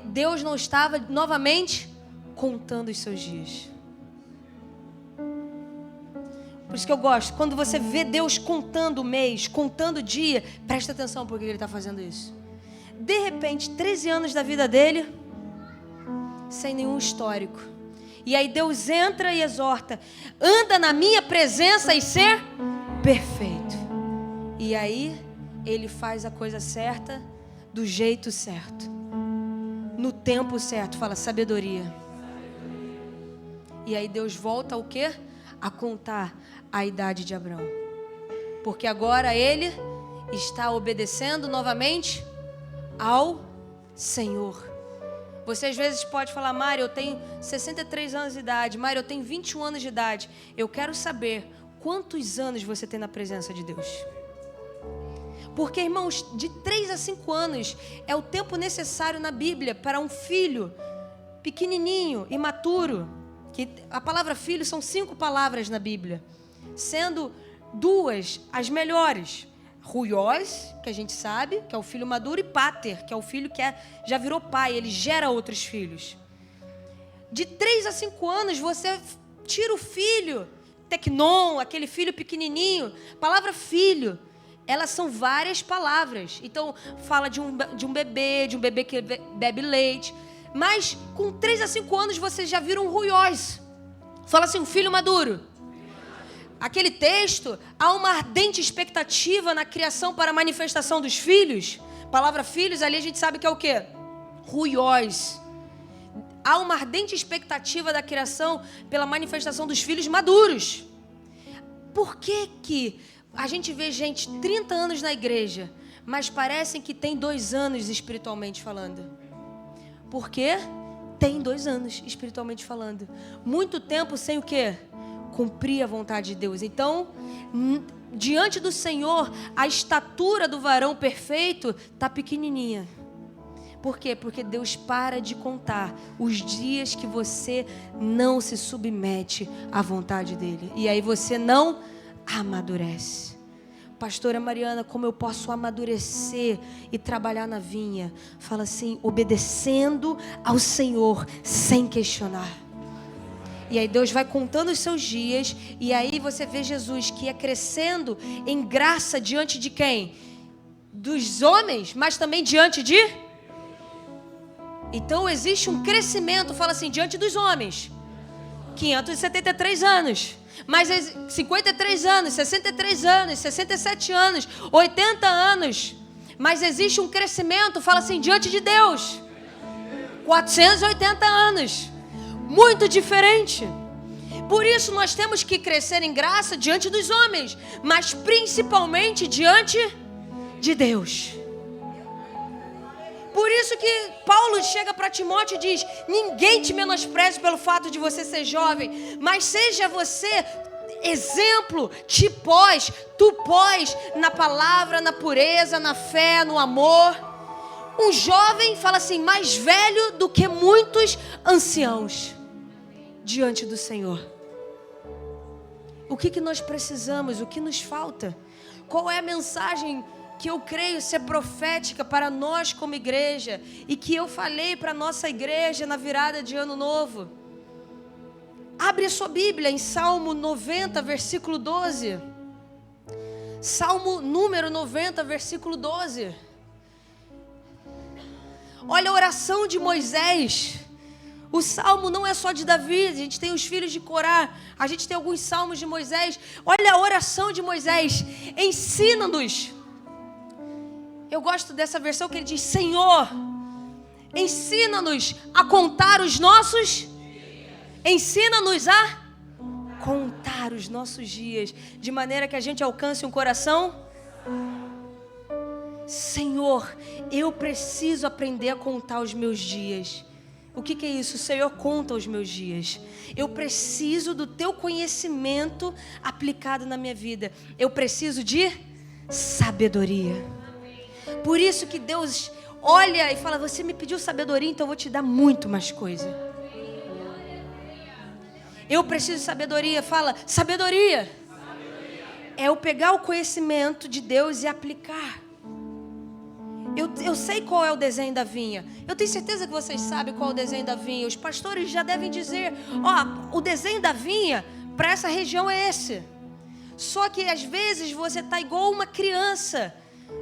Speaker 1: Deus não estava novamente contando os seus dias. Por isso que eu gosto, quando você vê Deus contando o mês, contando o dia, presta atenção por que ele está fazendo isso. De repente, 13 anos da vida dele, sem nenhum histórico. E aí Deus entra e exorta, anda na minha presença e ser perfeito. E aí ele faz a coisa certa, do jeito certo, no tempo certo. Fala, sabedoria. E aí Deus volta ao quê? A contar a idade de Abrão. Porque agora ele está obedecendo novamente ao Senhor. Você às vezes pode falar, Mário, eu tenho 63 anos de idade. Mário, eu tenho 21 anos de idade. Eu quero saber quantos anos você tem na presença de Deus. Porque, irmãos, de 3 a 5 anos é o tempo necessário na Bíblia para um filho pequenininho, imaturo. Que a palavra filho são 5 palavras na Bíblia, sendo 2 as melhores. Ruiós, que a gente sabe, que é o filho maduro, e pater, que é o filho que já virou pai, ele gera outros filhos. De 3 a 5 anos, você tira o filho, tecnon, aquele filho pequenininho. Palavra filho, elas são várias palavras. Então, fala de um bebê que bebe leite. Mas, com 3 a 5 anos, você já vira um ruiós. Fala assim, um filho maduro. Aquele texto, há uma ardente expectativa na criação para a manifestação dos filhos. Palavra filhos, ali a gente sabe que é o quê? Ruiós. Há uma ardente expectativa da criação pela manifestação dos filhos maduros. por que a gente vê gente 30 anos na igreja, mas parecem que tem 2 anos espiritualmente falando? Por quê? Tem 2 anos espiritualmente falando. Muito tempo sem o quê? Cumprir a vontade de Deus. Então, diante do Senhor, a estatura do varão perfeito está pequenininha. Por quê? Porque Deus para de contar os dias que você não se submete à vontade dEle. E aí você não amadurece. Pastora Mariana, como eu posso amadurecer e trabalhar na vinha? Fala assim, obedecendo ao Senhor sem questionar. E aí Deus vai contando os seus dias. E aí você vê Jesus que ia crescendo em graça diante de quem? Dos homens, mas também diante de... Então existe um crescimento, fala assim, diante dos homens. 573 anos. Mas 53 anos, 63 anos, 67 anos, 80 anos. Mas existe um crescimento, fala assim, diante de Deus. 480 anos. Muito diferente. Por isso nós temos que crescer em graça diante dos homens, mas principalmente diante de Deus. Por isso que Paulo chega para Timóteo e diz, ninguém te menospreze pelo fato de você ser jovem, mas seja você exemplo, tipós, tupós, na palavra, na pureza, na fé, no amor. Um jovem, fala assim, mais velho do que muitos anciãos diante do Senhor. O que nós precisamos? O que nos falta? Qual é a mensagem que eu creio ser profética para nós como igreja e que eu falei para a nossa igreja na virada de ano novo? Abre a sua Bíblia em Salmo 90, versículo 12. Salmo número 90, versículo 12. Olha a oração de Moisés. O salmo não é só de Davi, a gente tem os filhos de Corá, a gente tem alguns salmos de Moisés. Olha a oração de Moisés. Ensina-nos. Eu gosto dessa versão que ele diz, Senhor, ensina-nos a contar os nossos... Ensina-nos a contar os nossos dias, de maneira que a gente alcance um coração. Senhor, eu preciso aprender a contar os meus dias. O que é isso? Senhor, conta os meus dias. Eu preciso do teu conhecimento aplicado na minha vida. Eu preciso de sabedoria. Por isso que Deus olha e fala, você me pediu sabedoria, então eu vou te dar muito mais coisa. Eu preciso de sabedoria. Fala, sabedoria. É eu pegar o conhecimento de Deus e aplicar. Eu sei qual é o desenho da vinha. Eu tenho certeza que vocês sabem qual é o desenho da vinha. Os pastores já devem dizer, o desenho da vinha para essa região é esse. Só que às vezes você está igual uma criança,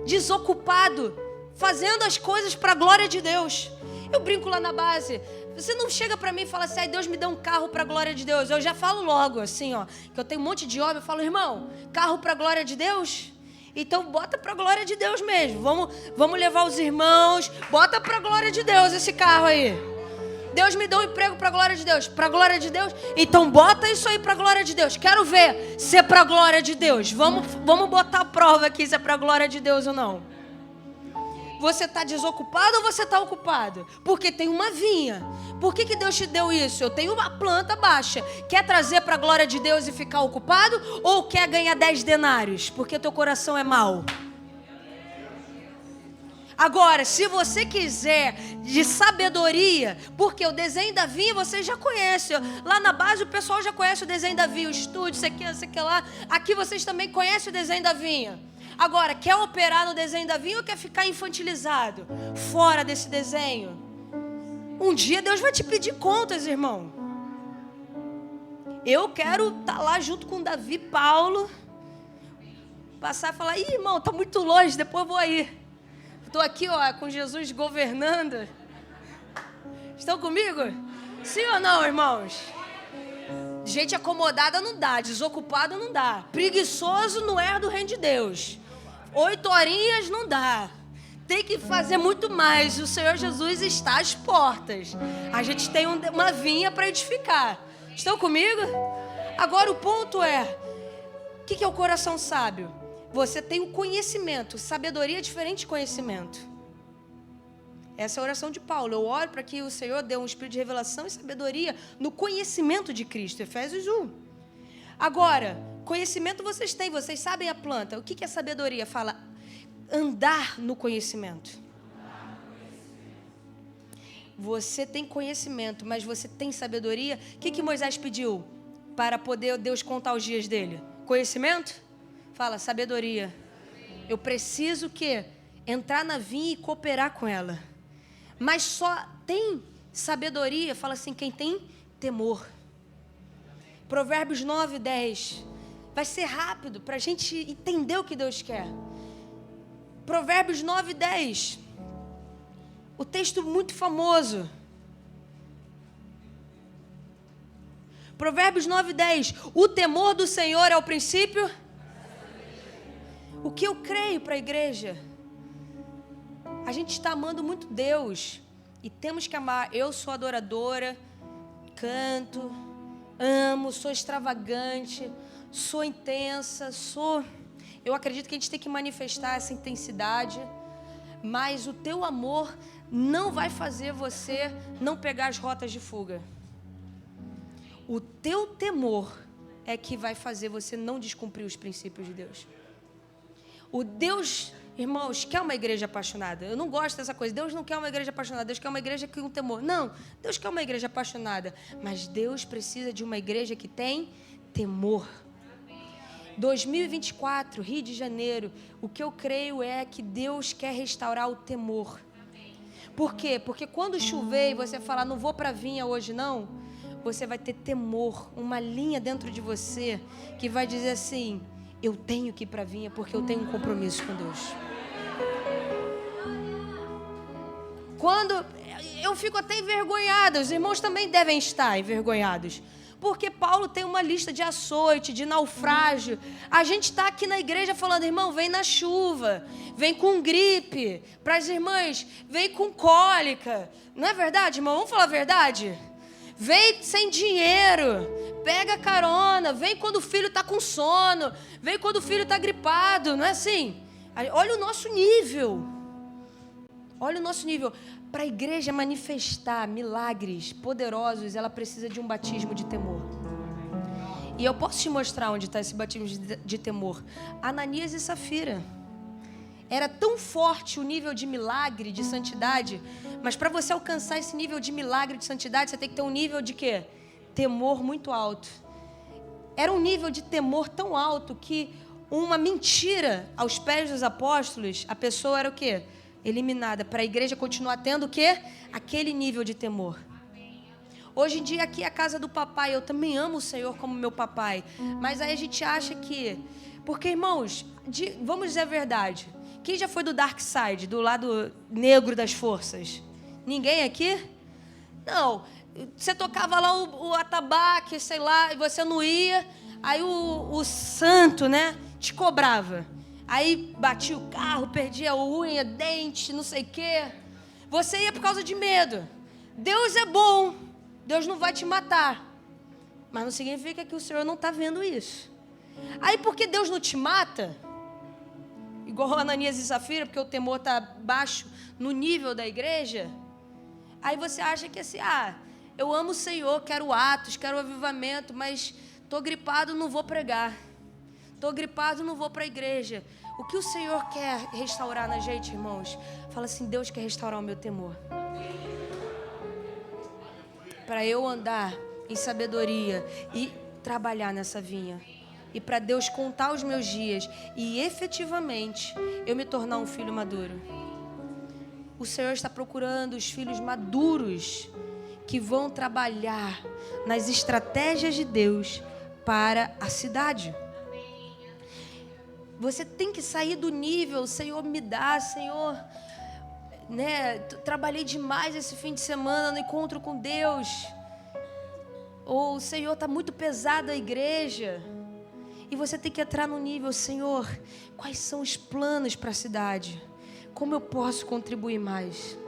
Speaker 1: desocupado, fazendo as coisas para a glória de Deus. Eu brinco lá na base. Você não chega para mim e fala assim, Deus me deu um carro para a glória de Deus. Eu já falo logo assim, que eu tenho um monte de obra. Eu falo, irmão, carro para a glória de Deus? Então bota para a glória de Deus mesmo. Vamos levar os irmãos. Bota para a glória de Deus esse carro aí. Deus me deu um emprego para a glória de Deus. Para a glória de Deus? Então bota isso aí para a glória de Deus. Quero ver se é para a glória de Deus. Vamos botar a prova aqui se é para a glória de Deus ou não. Você está desocupado ou você está ocupado? Porque tem uma vinha. Por que Deus te deu isso? Eu tenho uma planta baixa. Quer trazer para a glória de Deus e ficar ocupado? Ou quer ganhar 10 denários? Porque teu coração é mau. Agora, se você quiser de sabedoria, porque o desenho da vinha você já conhece. Lá na base o pessoal já conhece o desenho da vinha, o estúdio, isso aqui lá. Aqui vocês também conhecem o desenho da vinha. Agora, quer operar no desenho da vinha ou quer ficar infantilizado? Fora desse desenho. Um dia Deus vai te pedir contas, irmão. Eu quero estar lá junto com Davi, Paulo, passar e falar, irmão, tá muito longe, depois eu vou aí. Estou aqui, com Jesus governando. Estão comigo? Sim ou não, irmãos? Gente acomodada não dá, desocupado não dá. Preguiçoso não é do reino de Deus. 8 horinhas não dá. Tem que fazer muito mais. O Senhor Jesus está às portas. A gente tem uma vinha para edificar. Estão comigo? Agora o ponto é, O que é o coração sábio? Você tem o conhecimento. Sabedoria é diferente de conhecimento. Essa é a oração de Paulo. Eu oro para que o Senhor dê um espírito de revelação e sabedoria no conhecimento de Cristo. Efésios 1. Agora, conhecimento vocês têm. Vocês sabem a planta. O que é sabedoria? Fala andar no conhecimento. Você tem conhecimento, mas você tem sabedoria. O que Moisés pediu para poder Deus contar os dias dele? Conhecimento? Fala, sabedoria. Eu preciso que entrar na vinha e cooperar com ela. Mas só tem sabedoria, fala assim, quem tem temor. Provérbios 9, 10. Vai ser rápido para a gente entender o que Deus quer. Provérbios 9, 10. O texto muito famoso. Provérbios 9, 10. O temor do Senhor é o princípio. O que eu creio para a igreja? A gente está amando muito Deus. E temos que amar. Eu sou adoradora, canto, amo, sou extravagante, sou intensa, Eu acredito que a gente tem que manifestar essa intensidade. Mas o teu amor não vai fazer você não pegar as rotas de fuga. O teu temor é que vai fazer você não descumprir os princípios de Deus. O Deus, irmãos, quer uma igreja apaixonada. Eu não gosto dessa coisa. Deus não quer uma igreja apaixonada. Deus quer uma igreja com temor. Não, Deus quer uma igreja apaixonada. Mas Deus precisa de uma igreja que tem temor. 2024, Rio de Janeiro, o que eu creio é que Deus quer restaurar o temor. Por quê? Porque quando chover e você falar, não vou para a vinha hoje não, você vai ter temor, uma linha dentro de você que vai dizer assim, eu tenho que ir para a vinha porque eu tenho um compromisso com Deus. Quando eu fico até envergonhada, os irmãos também devem estar envergonhados. Porque Paulo tem uma lista de açoite, de naufrágio. A gente está aqui na igreja falando, irmão, vem na chuva, vem com gripe. Para as irmãs, vem com cólica. Não é verdade, irmão? Vamos falar a verdade? Vem sem dinheiro, pega carona, vem quando o filho está com sono, vem quando o filho está gripado, não é assim? Olha o nosso nível. Olha o nosso nível. Para a igreja manifestar milagres poderosos, ela precisa de um batismo de temor. E eu posso te mostrar onde está esse batismo de temor. Ananias e Safira. Era tão forte o nível de milagre, de santidade, mas para você alcançar esse nível de milagre, de santidade, você tem que ter um nível de quê? Temor muito alto. Era um nível de temor tão alto que uma mentira aos pés dos apóstolos, a pessoa era o quê? Eliminada, para a igreja continuar tendo o quê? Aquele nível de temor. Hoje em dia aqui é a casa do papai, eu também amo o Senhor como meu papai, mas aí a gente acha que... Porque, irmãos, vamos dizer a verdade, quem já foi do dark side, do lado negro das forças? Ninguém aqui? Não, você tocava lá o atabaque, sei lá, e você não ia, aí o santo, né, te cobrava. Aí batia o carro, perdia a unha, dente, não sei o quê. Você ia por causa de medo. Deus é bom. Deus não vai te matar. Mas não significa que o Senhor não está vendo isso. Aí porque Deus não te mata, igual Ananias e Safira, porque o temor está baixo no nível da igreja, aí você acha que assim, eu amo o Senhor, quero atos, quero avivamento, mas estou gripado, não vou pregar. Estou gripado, não vou para a igreja. O que o Senhor quer restaurar na gente, irmãos? Fala assim, Deus quer restaurar o meu temor. Para eu andar em sabedoria e trabalhar nessa vinha. E para Deus contar os meus dias e efetivamente eu me tornar um filho maduro. O Senhor está procurando os filhos maduros que vão trabalhar nas estratégias de Deus para a cidade. Você tem que sair do nível, Senhor, me dá, Senhor, né? Trabalhei demais esse fim de semana no encontro com Deus. Ou, Senhor, está muito pesada a igreja. E você tem que entrar no nível, Senhor, quais são os planos para a cidade? Como eu posso contribuir mais?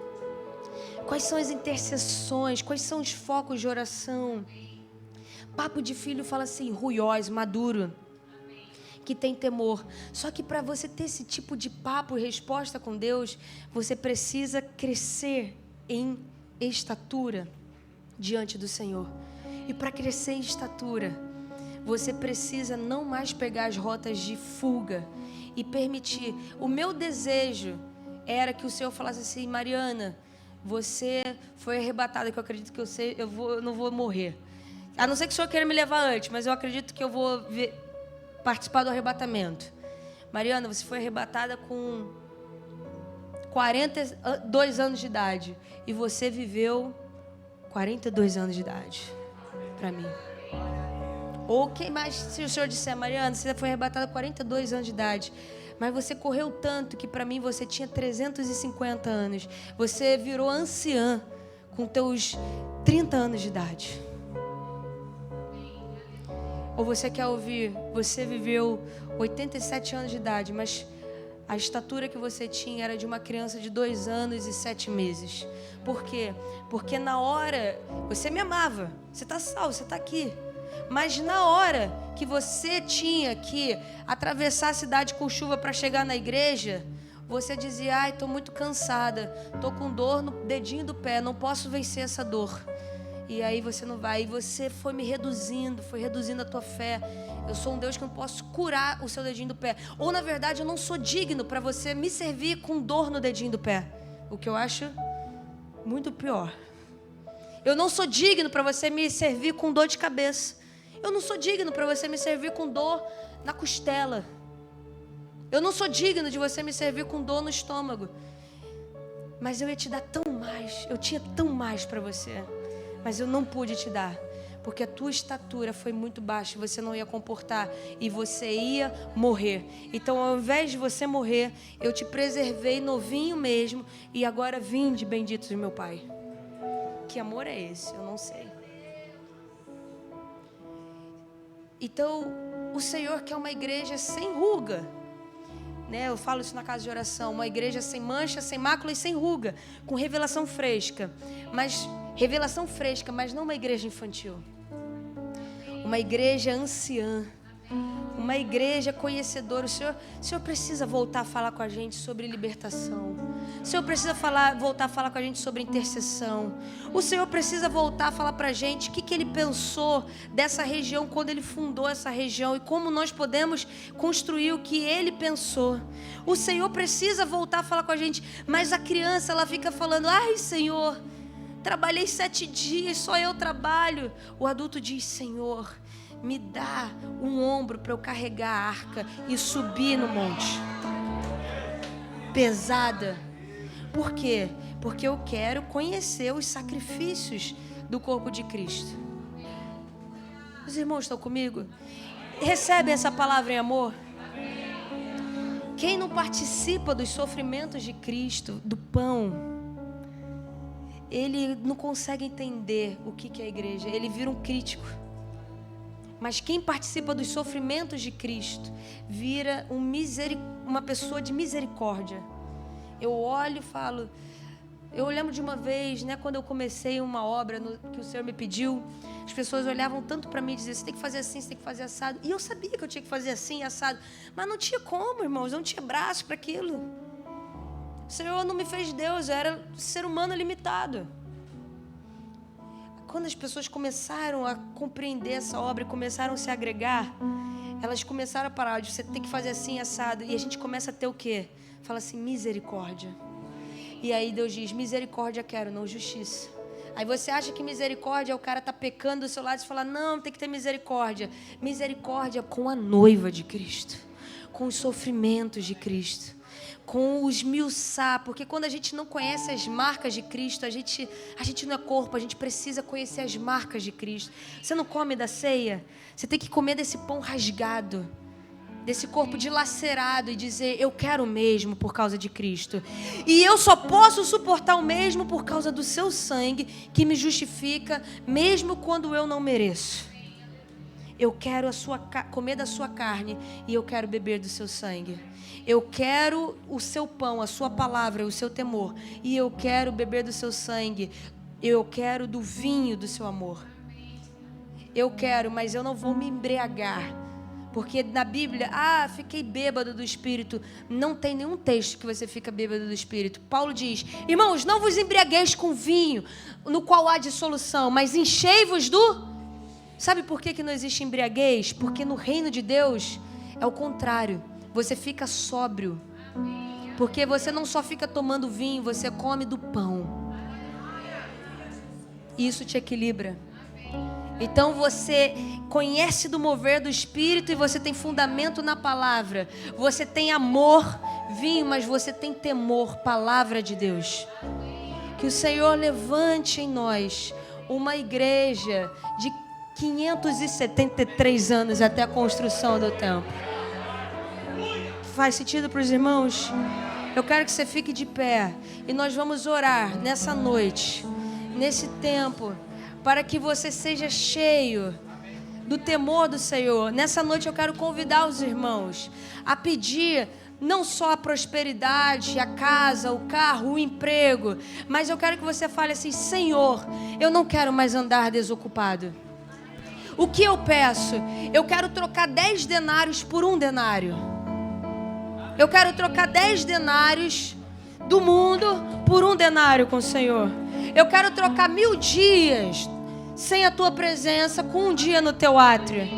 Speaker 1: Quais são as intercessões? Quais são os focos de oração? Papo de filho fala assim, ruiós, maduro. que tem temor. Só que para você ter esse tipo de papo e resposta com Deus, você precisa crescer em estatura diante do Senhor. E para crescer em estatura, você precisa não mais pegar as rotas de fuga e permitir. O meu desejo era que o Senhor falasse assim: Mariana, você foi arrebatada, que eu acredito que eu não vou morrer. A não ser que o Senhor queira me levar antes, mas eu acredito que eu vou participar do arrebatamento. Mariana, você foi arrebatada com 42 anos de idade. E você viveu 42 anos de idade para mim. Ou quem mais, se o Senhor disser: Mariana, você foi arrebatada com 42 anos de idade, mas você correu tanto que para mim você tinha 350 anos. Você virou anciã com teus 30 anos de idade. Ou você quer ouvir: você viveu 87 anos de idade, mas a estatura que você tinha era de uma criança de 2 anos e 7 meses. Por quê? Porque na hora, você me amava, você está salvo, você está aqui. Mas na hora que você tinha que atravessar a cidade com chuva para chegar na igreja, você dizia: ai, estou muito cansada, estou com dor no dedinho do pé, não posso vencer essa dor. E aí você não vai, e você foi reduzindo a tua fé. Eu sou um Deus que não posso curar o seu dedinho do pé. Ou na verdade eu não sou digno para você me servir com dor no dedinho do pé. O que eu acho muito pior. Eu não sou digno para você me servir com dor de cabeça. Eu não sou digno para você me servir com dor na costela. Eu não sou digno de você me servir com dor no estômago. Mas eu ia te dar tão mais. Eu tinha tão mais para você. Mas eu não pude te dar. Porque a tua estatura foi muito baixa. Você não ia comportar. E você ia morrer. Então, ao invés de você morrer, eu te preservei novinho mesmo. E agora vinde, benditos de meu Pai. Que amor é esse? Eu não sei. Então, o Senhor quer uma igreja sem ruga, né? Eu falo isso na casa de oração. Uma igreja sem mancha, sem mácula e sem ruga, com revelação fresca. Mas não uma igreja infantil. Uma igreja anciã. Uma igreja conhecedora. O Senhor precisa voltar a falar com a gente sobre libertação. O Senhor precisa voltar a falar com a gente sobre intercessão. O Senhor precisa voltar a falar para a gente o que Ele pensou dessa região quando Ele fundou essa região e como nós podemos construir o que Ele pensou. O Senhor precisa voltar a falar com a gente. Mas a criança, ela fica falando: ai, Senhor, trabalhei 7 dias, só eu trabalho. O adulto diz: Senhor, me dá um ombro para eu carregar a arca e subir no monte. Pesada. Por quê? Porque eu quero conhecer os sacrifícios do corpo de Cristo. Os irmãos estão comigo? Recebem essa palavra em amor? Quem não participa dos sofrimentos de Cristo, do pão, ele não consegue entender o que é a igreja. Ele vira um crítico. Mas quem participa dos sofrimentos de Cristo vira uma pessoa de misericórdia. Eu olho e falo... Eu lembro de uma vez, né, quando eu comecei uma obra que o Senhor me pediu, as pessoas olhavam tanto para mim e diziam: você tem que fazer assim, você tem que fazer assado. E eu sabia que eu tinha que fazer assim, assado. Mas não tinha como, irmãos, eu não tinha braço para aquilo. O Senhor não me fez Deus, eu era ser humano limitado. Quando as pessoas começaram a compreender essa obra e começaram a se agregar, elas começaram a parar de: você tem que fazer assim, assado. E a gente começa a ter o quê? Fala assim: misericórdia. E aí Deus diz: misericórdia quero, não justiça. Aí você acha que misericórdia é o cara tá pecando do seu lado e fala: não, tem que ter misericórdia. Misericórdia com a noiva de Cristo, com os sofrimentos de Cristo, com os esmiuçar, porque quando a gente não conhece as marcas de Cristo, a gente não é corpo, a gente precisa conhecer as marcas de Cristo. Você não come da ceia, você tem que comer desse pão rasgado, desse corpo dilacerado e dizer: eu quero o mesmo por causa de Cristo. E eu só posso suportar o mesmo por causa do seu sangue que me justifica, mesmo quando eu não mereço. Eu quero comer da sua carne e eu quero beber do seu sangue. Eu quero o seu pão, a sua palavra, o seu temor. E eu quero beber do seu sangue. Eu quero do vinho do seu amor. Eu quero, mas eu não vou me embriagar. Porque na Bíblia, fiquei bêbado do Espírito. Não tem nenhum texto que você fica bêbado do Espírito. Paulo diz: irmãos, não vos embriagueis com vinho, no qual há dissolução, mas enchei-vos do... Sabe por que não existe embriaguez? Porque no reino de Deus é o contrário. Você fica sóbrio. Porque você não só fica tomando vinho, você come do pão. Isso te equilibra. Então você conhece do mover do Espírito e você tem fundamento na palavra. Você tem amor, vinho, mas você tem temor, palavra de Deus. Que o Senhor levante em nós uma igreja de 573 anos até a construção do templo. Faz sentido para os irmãos? Eu quero que você fique de pé e nós vamos orar nessa noite, nesse tempo, para que você seja cheio do temor do Senhor. Nessa noite eu quero convidar os irmãos a pedir não só a prosperidade, a casa, o carro, o emprego, mas eu quero que você fale assim: Senhor, eu não quero mais andar desocupado. O que eu peço? Eu quero trocar 10 denários por 1 denário. Eu quero trocar 10 denários do mundo por 1 denário com o Senhor. Eu quero trocar 1000 dias sem a tua presença com 1 dia no teu átrio.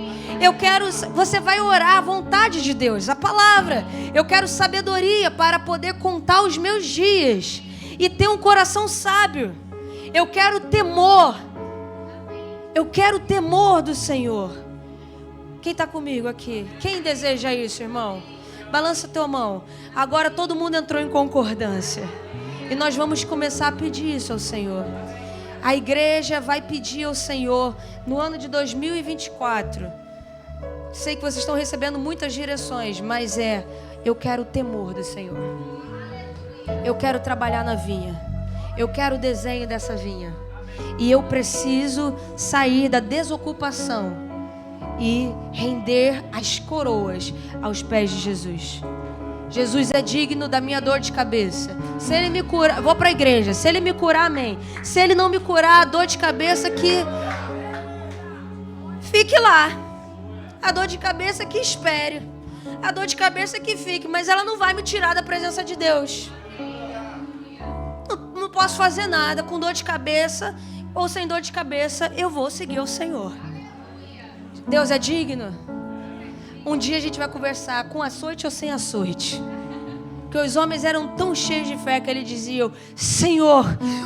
Speaker 1: Você vai orar a vontade de Deus, a palavra. Eu quero sabedoria para poder contar os meus dias e ter um coração sábio. Eu quero temor. Eu quero temor do Senhor. Quem está comigo aqui? Quem deseja isso, irmão? Balança a tua mão. Agora todo mundo entrou em concordância. E nós vamos começar a pedir isso ao Senhor. A igreja vai pedir ao Senhor no ano de 2024. Sei que vocês estão recebendo muitas direções, mas eu quero o temor do Senhor. Eu quero trabalhar na vinha. Eu quero o desenho dessa vinha. E eu preciso sair da desocupação e render as coroas aos pés de Jesus. Jesus é digno da minha dor de cabeça. Se Ele me curar, vou para a igreja. Se Ele me curar, amém. Se Ele não me curar, a dor de cabeça que fique lá. A dor de cabeça que espere. A dor de cabeça que fique. Mas ela não vai me tirar da presença de Deus. Não posso fazer nada com dor de cabeça ou sem dor de cabeça. Eu vou seguir o Senhor. Deus é digno. Um dia a gente vai conversar com açoite ou sem açoite. Porque os homens eram tão cheios de fé que eles diziam: Senhor,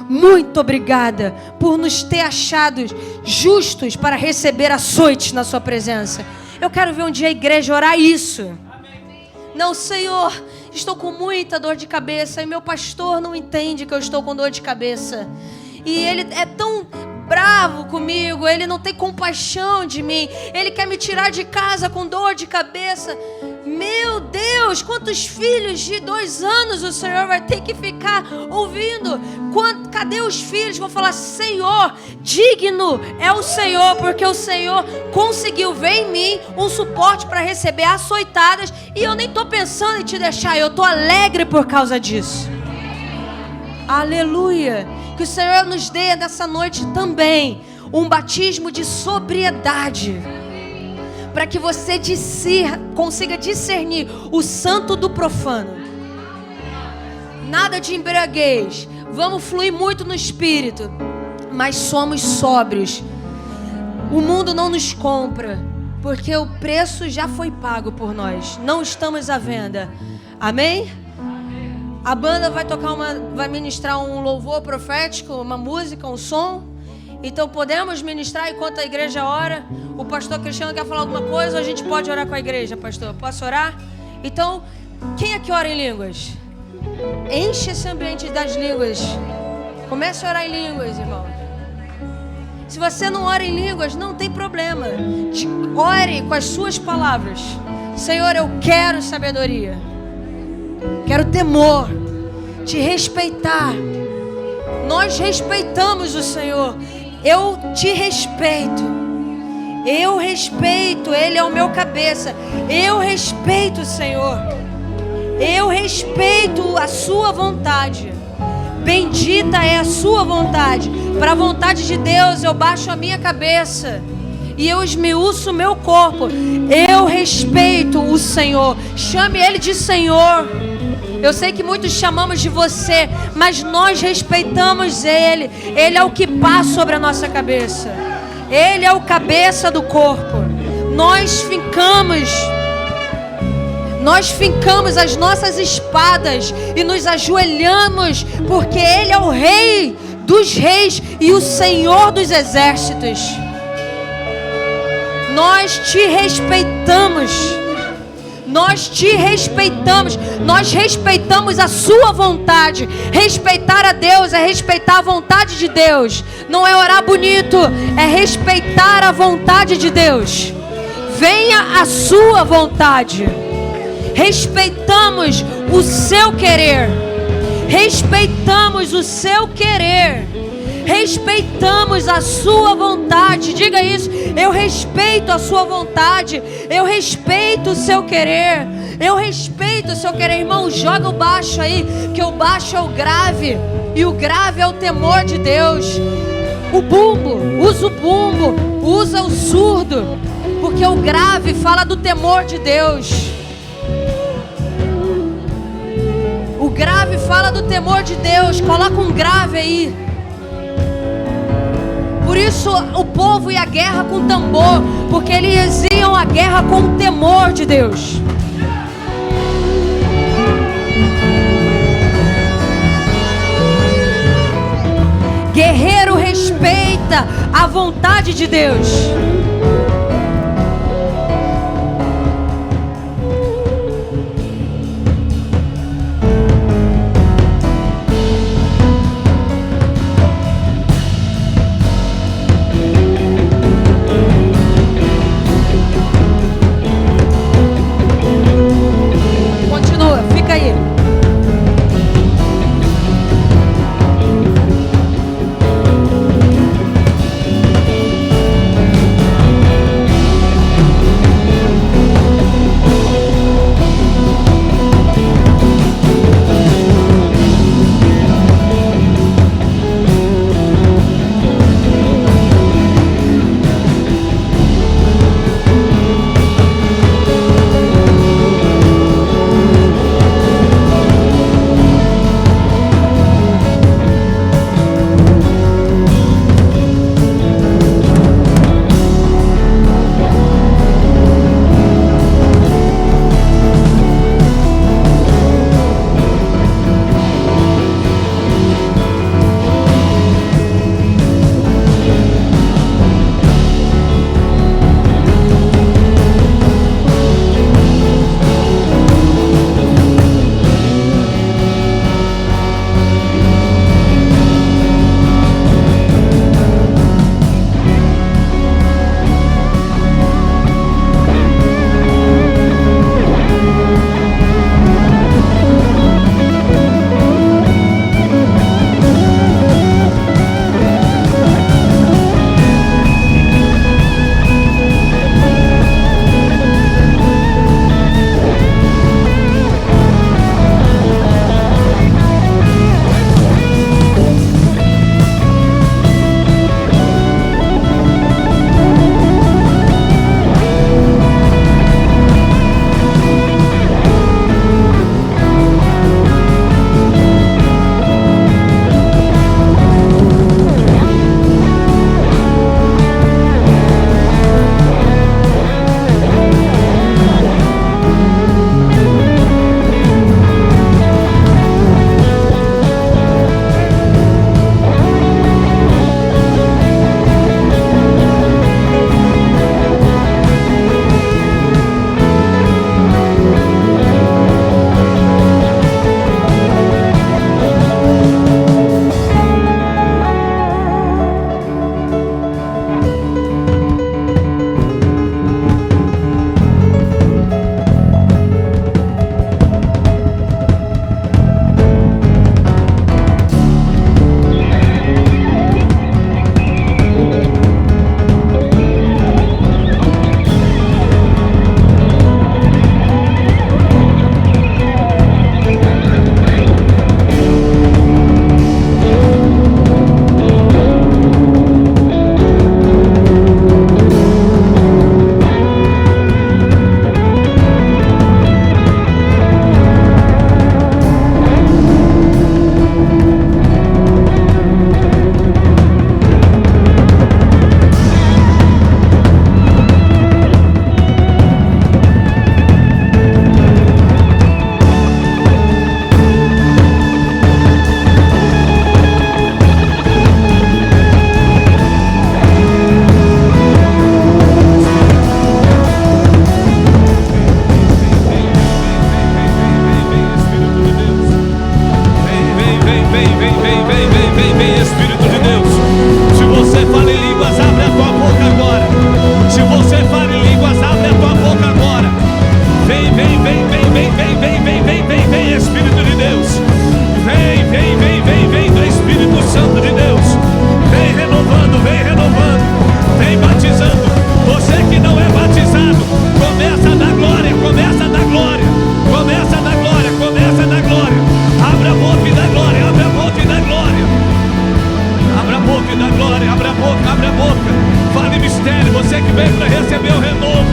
Speaker 1: muito obrigada por nos ter achados justos para receber açoites na sua presença. Eu quero ver um dia a igreja orar isso. Não, Senhor, estou com muita dor de cabeça e meu pastor não entende que eu estou com dor de cabeça. E ele é tão bravo comigo, ele não tem compaixão de mim, ele quer me tirar de casa com dor de cabeça. Meu Deus, quantos filhos de 2 anos o Senhor vai ter que ficar ouvindo? Cadê os filhos? Vão falar: Senhor, digno é o Senhor, porque o Senhor conseguiu ver em mim um suporte para receber açoitadas, e eu nem estou pensando em te deixar, eu estou alegre por causa disso. Aleluia. Que o Senhor nos dê nessa noite também um batismo de sobriedade, para que você consiga discernir o santo do profano. Nada de embriaguez. Vamos fluir muito no Espírito, mas somos sóbrios. O mundo não nos compra, porque o preço já foi pago por nós. Não estamos à venda. Amém? A banda vai ministrar um louvor profético, uma música, um som. Então podemos ministrar enquanto a igreja ora. O pastor Cristiano quer falar alguma coisa, ou a gente pode orar com a igreja, pastor? Posso orar? Então, quem aqui ora em línguas? Enche esse ambiente das línguas. Comece a orar em línguas, irmão. Se você não ora em línguas, não tem problema. Ore com as suas palavras. Senhor, eu quero sabedoria. Quero temor, te respeitar. Nós respeitamos o Senhor. Eu te respeito. Eu respeito, Ele é o meu cabeça. Eu respeito o Senhor. Eu respeito a sua vontade. Bendita é a sua vontade. Para a vontade de Deus eu baixo a minha cabeça. e eu esmiuço o meu corpo, eu respeito o Senhor. Chame Ele de Senhor. Eu sei que muitos chamamos de você, mas nós respeitamos Ele. Ele é o que passa sobre a nossa cabeça. Ele é o cabeça do corpo. Nós fincamos as nossas espadas e nos ajoelhamos, porque Ele é o Rei dos reis e o Senhor dos exércitos. Nós te respeitamos. Nós te respeitamos. Nós respeitamos a sua vontade. Respeitar a Deus é respeitar a vontade de Deus. Não é orar bonito, é respeitar a vontade de Deus. Venha a sua vontade. Respeitamos o seu querer. Respeitamos o seu querer. Respeitamos a sua vontade. Diga isso. Eu respeito a sua vontade. Eu respeito o seu querer. Eu respeito o seu querer. Irmão, joga o baixo aí, que o baixo é o grave, e o grave é o temor de Deus. O bumbo, usa o surdo, porque o grave fala do temor de Deus. O grave fala do temor de Deus. Coloca um grave aí. Por isso o povo ia à guerra com tambor, porque eles iam à guerra com o temor de Deus. Guerreiro respeita a vontade de Deus.
Speaker 2: boca, abre a boca. Fale mistério, você que veio para receber o renovo.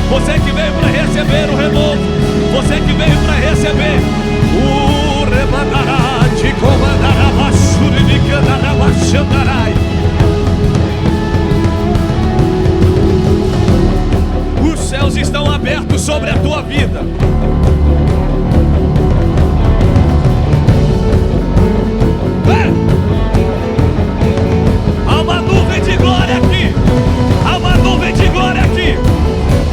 Speaker 2: Você que veio para receber o renovo. Você que veio para receber o remandará, te comandará, baixuri de candará, baixandarai. Os céus estão abertos sobre a tua vida. Há uma nuvem de glória aqui. Há uma nuvem de glória aqui.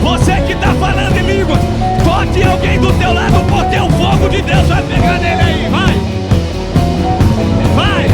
Speaker 2: Você que está falando em línguas, toque alguém do teu lado, porque o fogo de Deus vai pegar nele aí. Vai. Vai.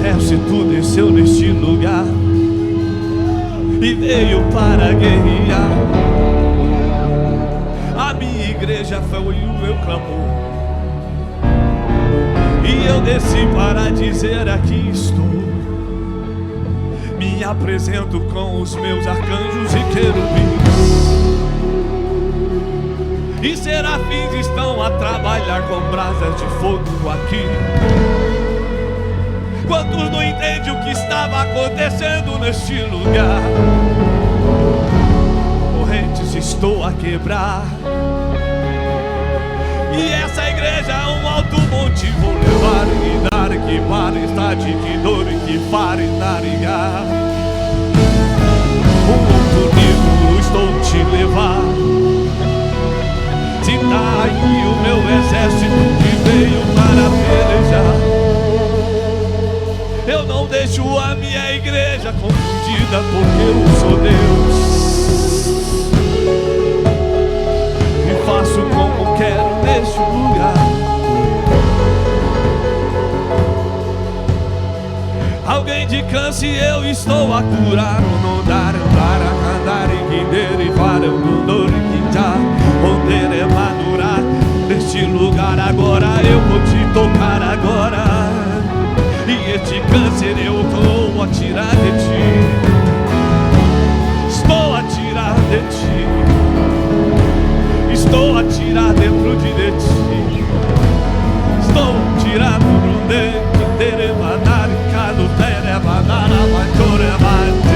Speaker 2: exército desceu neste lugar e veio para guerrear. A minha igreja foi o meu clamor e eu desci para dizer: aqui estou. Me apresento com os meus arcanjos e querubins, e serafins estão a trabalhar com brasas de fogo aqui. Quantos não entendem o que estava acontecendo neste lugar? Correntes estou a quebrar, e essa igreja a um alto monte vou levar e dar que paridade, que dor que farinaria. Um outro nível estou te levar. Se tá aí o meu exército que veio para pelejar. Eu não deixo a minha igreja confundida, porque eu sou Deus. E faço como quero neste lugar. Alguém de câncer eu estou a curar. Não dar, andar e guinder e farão no dor e quintar. Poder é madurar neste lugar agora. Eu vou te tocar agora. E este câncer eu vou a tirar de ti. Estou a tirar de ti. Estou a tirar dentro de ti. Estou a tirar do dentro. Tere manar, cano tere manar, avancore man.